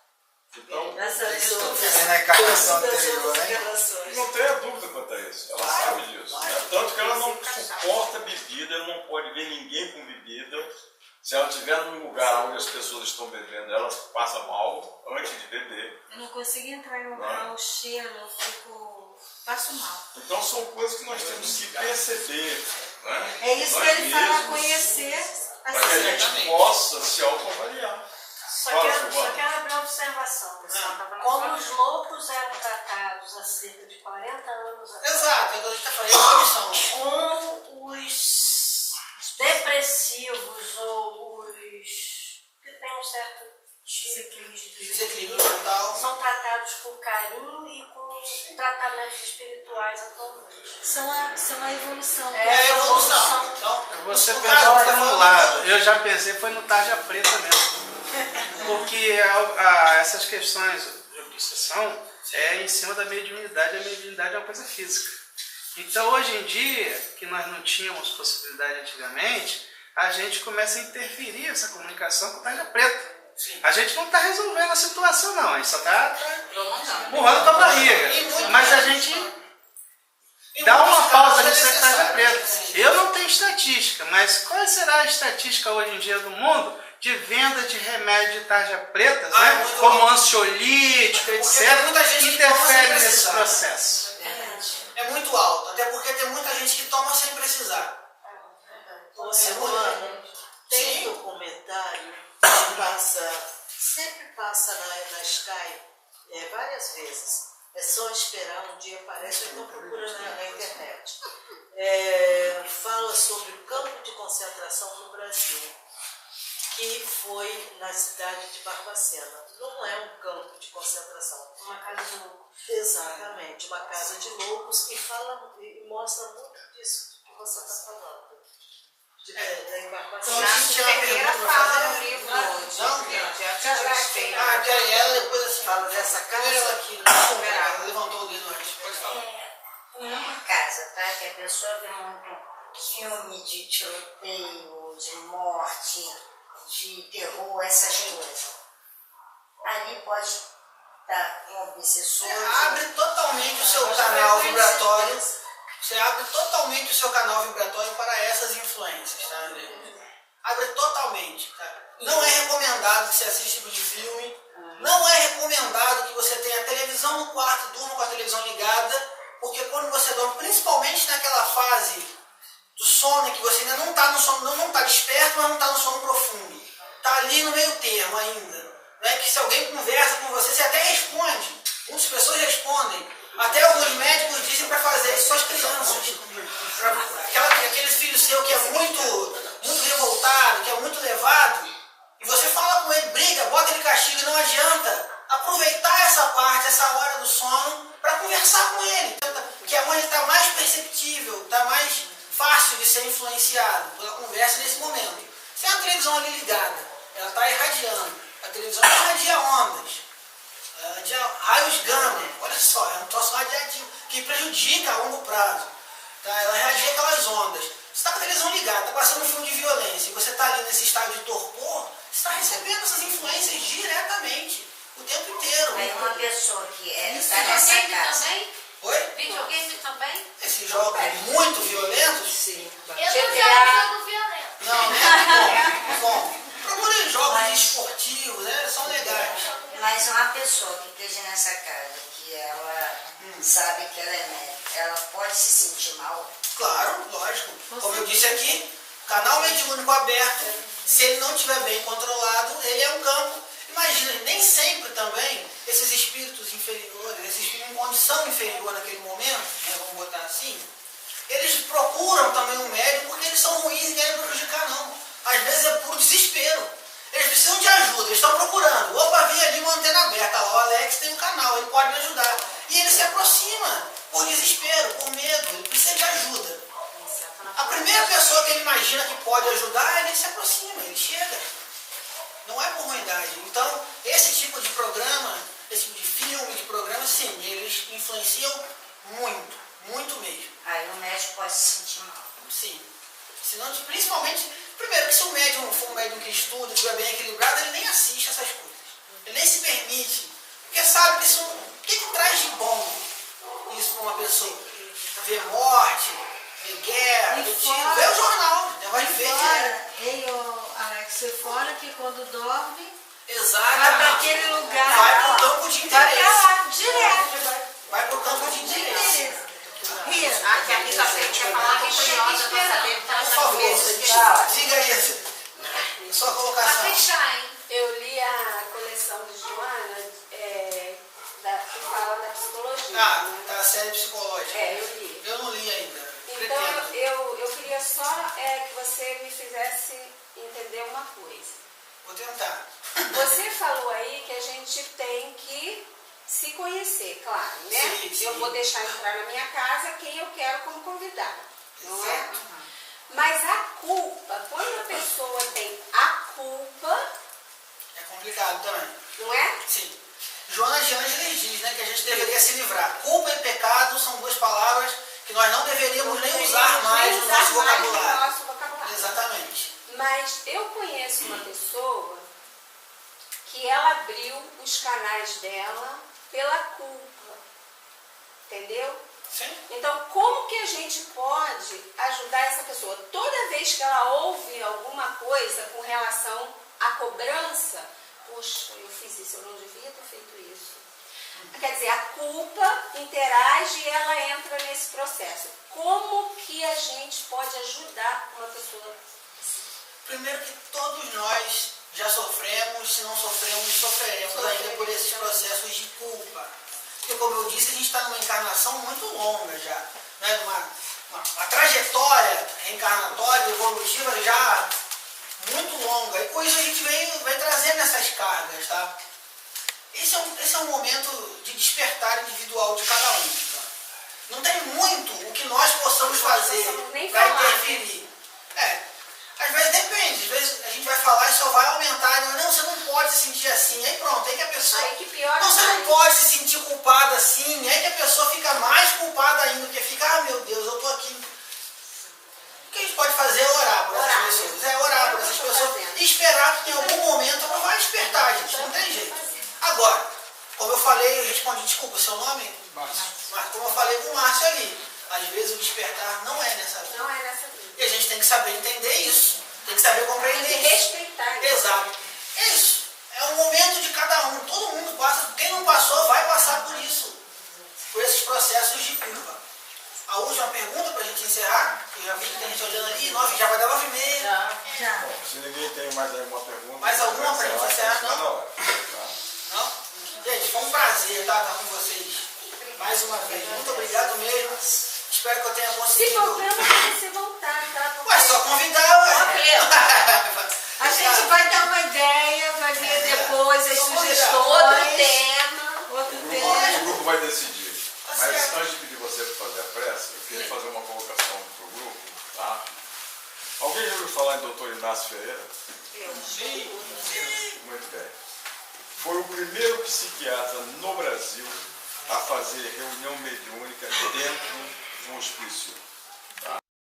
Então, É na encarnação anterior, hein? não tenha dúvida quanto a isso. Ela sabe disso. Né? Tanto que ela não suporta bebida, ela não pode ver ninguém com bebida. Se ela estiver num lugar onde as pessoas estão bebendo, ela passa mal antes de beber. Eu não consigo entrar em um local, o cheiro, eu passo mal. Então são coisas que nós temos que perceber. Né? É isso nós que ele fala, mesmos, conhecer a para que a gente si. possa se autoavaliar. Só quero abrir uma observação. Como os loucos eram tratados há cerca de 40 anos atrás. Exato, é o que a gente está falando, é Com os depressivos ou os que têm um certo desequilíbrio mental. são tratados com carinho e com tratamentos espirituais atualmente. São a evolução. É a evolução. Então, Você no pensou caso, por tá um falando- lado, eu já pensei foi no tarja preta mesmo. Porque essas questões de obsessão é em cima da mediunidade, a mediunidade é uma coisa física. Então hoje em dia, que nós não tínhamos possibilidade antigamente, a gente começa a interferir essa comunicação com o tarja preta. A gente não está resolvendo a situação não, a gente só está empurrando com a barriga. Mas a gente dá uma pausa nisso aí, tarja preta. Eu não tenho estatística, mas qual será a estatística hoje em dia do mundo de venda de remédio de tarja preta, né? Como ansiolítico, etc., muita gente que que toma sem interfere nesse precisar. processo. É muito alto, até porque tem muita gente que toma sem precisar. Ô, É Silvana, tem Sim. um documentário que sempre passa na Sky várias vezes. É só esperar, um dia aparece, ou então procura na internet. Fala sobre o campo de concentração no Brasil, que foi na cidade de Barbacena. Não é um campo de concentração. Uma casa de loucos. Exatamente, uma casa de loucos, e mostra muito disso que você está falando. Da embarcação. Então, tinha uma Ferreira pergunta pra fala fazer? no livro Não, de a Daniela depois assim. Fala dessa casa? Ela aqui, né? Ela levantou o dedo antes. Pode falar. Numa casa, tá? Que a pessoa vê muito filme de tiroteio, de morte, de terror, essas coisas. Ali pode estar um obsessor. Você abre totalmente o seu canal vibratório. Você abre totalmente o seu canal vibratório para essas influências, tá, André? Abre totalmente, tá? Não é recomendado que você assista esse tipo de filme. Não é recomendado que você tenha a televisão no quarto e durma com a televisão ligada, porque quando você dorme, principalmente naquela fase do sono, que você ainda não está no sono, não está desperto, mas não está no sono profundo. Está ali no meio termo ainda. Né? Que se alguém conversa com você, você até responde. Muitas pessoas respondem. Até alguns médicos dizem para fazer isso com as crianças. Aquele filho seu que é muito revoltado, que é muito levado, e você fala com ele, briga, bota ele castigo, e não adianta aproveitar essa parte, essa hora do sono, para conversar com ele. Porque a mãe está mais perceptível, está mais fácil de ser influenciado pela conversa nesse momento. Se a televisão ali ligada, ela está irradiando, a televisão irradia ondas, raios gama, olha só, é um troço radiativo que prejudica a longo prazo. Tá? Ela irradia aquelas ondas. Você está com a televisão ligada, está passando um filme de violência, e você está ali nesse estado de torpor, você está recebendo essas influências diretamente, o tempo inteiro. Aí uma pessoa que está nessa Videogame casa. também? Oi? Videogame também? Esses jogos muito violentos? Sim. Eu não jogo jogo violento. Não, não é bom. Procure jogos esportivos, são legais. Mas uma pessoa que esteja nessa casa, que ela sabe que ela é médica, ela pode se sentir mal? Claro, lógico. Como eu disse aqui, canal mediúnico aberto, se ele não estiver bem controlado, ele é um campo. Imagina, nem sempre também esses espíritos inferiores, esses espíritos em condição inferior naquele momento, vamos botar assim, eles procuram também um médium porque eles são ruins e querem prejudicar, não. Às vezes é por desespero. Eles precisam de ajuda, eles estão procurando. Opa, vi ali uma antena aberta, ó, o Alex tem um canal, ele pode me ajudar. E ele se aproxima por desespero, por medo, ele precisa de ajuda. A primeira pessoa que ele imagina que pode ajudar, ele se aproxima, ele chega. Não é por ruindade. Então, esse tipo de programa, esse tipo de filme, de programa, sim, eles influenciam muito, muito mesmo. Aí o médico pode se sentir mal. Sim. Senão, principalmente, primeiro que se o médium for um médium que estuda, estiver bem equilibrado, ele nem assiste essas coisas. Ele nem se permite. Porque sabe que isso, o que traz de bom isso para uma pessoa? Ver morte, ver guerra, ver tiro, ver o jornal, vai ver direto. Ei, Alex, é fora que quando dorme, exatamente. vai para aquele lugar. Vai para o campo de interesse. Vai para lá, direto. Vai para o campo de interesse. Aqui a Rita quer falar que é curiosa para saber. Por favor, diga isso. Sua colocação. Para fechar, hein? Eu li a coleção de Joana, que fala da psicologia. Ah, da série psicológica. É, eu li. Eu não li ainda. Então, eu queria só que você me fizesse entender uma coisa. Vou tentar. Você falou aí que a gente tem que se conhecer, claro, né? Sim, sim. Eu vou deixar entrar na minha casa quem eu quero como convidado, não é? Exato. Mas a culpa, quando a pessoa tem a culpa... É complicado também. Não é? Sim. Joana de Ângeles diz, né, que a gente deveria se livrar. Culpa e pecado são duas palavras que nós não deveríamos nem usar mais no nosso vocabulário. Exatamente. Mas eu conheço uma pessoa que ela abriu os canais dela pela culpa. Entendeu? Sim. Então, como que a gente pode ajudar essa pessoa? Toda vez que ela ouve alguma coisa com relação à cobrança, poxa, eu fiz isso, eu não devia ter feito isso. Quer dizer, a culpa interage e ela entra nesse processo. Como que a gente pode ajudar uma pessoa assim? Primeiro que todos nós já sofremos, se não sofremos, sofreremos ainda por esses processos de culpa. Porque, como eu disse, a gente está numa encarnação muito longa já. Né? Uma trajetória reencarnatória, evolutiva já muito longa. E com isso a gente vem trazendo essas cargas, tá? Esse é um momento de despertar individual de cada um. Tá? Não tem muito o que nós possamos fazer para interferir. Às vezes depende, às vezes a gente vai falar e só vai aumentar. Não, você não pode se sentir assim. Aí pronto, aí que a pessoa... Aí que piora não, você mais. não pode se sentir culpada assim. Aí que a pessoa fica mais culpada ainda, porque fica, ah, meu Deus, eu estou aqui. O que a gente pode fazer é orar por essas pessoas. Orar por essas pessoas e esperar que em algum momento ela vai despertar, gente. Não tem jeito. Agora, como eu falei, eu respondi, desculpa, seu nome? Márcio. Como eu falei com o Márcio ali, às vezes o despertar não é nessa vida. Não é nessa vida. E a gente tem que saber entender isso. Tem que saber compreender tem que isso. Respeitar isso. Exato. É isso. É um momento de cada um. Todo mundo passa. Quem não passou vai passar por isso. Por esses processos de culpa. A última pergunta para a gente encerrar, que eu já vi que tem gente olhando ali, já vai dar 9h30. Já. Bom, se ninguém tem mais alguma pergunta... Mais alguma para a gente encerrar? Não? Tá? Não? Gente, foi um prazer estar com vocês mais uma vez. Muito obrigado mesmo. Espero que eu tenha conseguido... Se problema é você voltar, tá? Ué, só convidar, A gente vai dar uma ideia, vai ver depois as sugestões. Outro tema. O grupo vai decidir. Mas antes de pedir você para fazer a prece, eu queria fazer uma colocação para o grupo. Tá? Alguém já ouviu falar em Dr. Inácio Ferreira? Sim. Muito bem. Foi o primeiro psiquiatra no Brasil a fazer reunião mediúnica dentro de um hospício.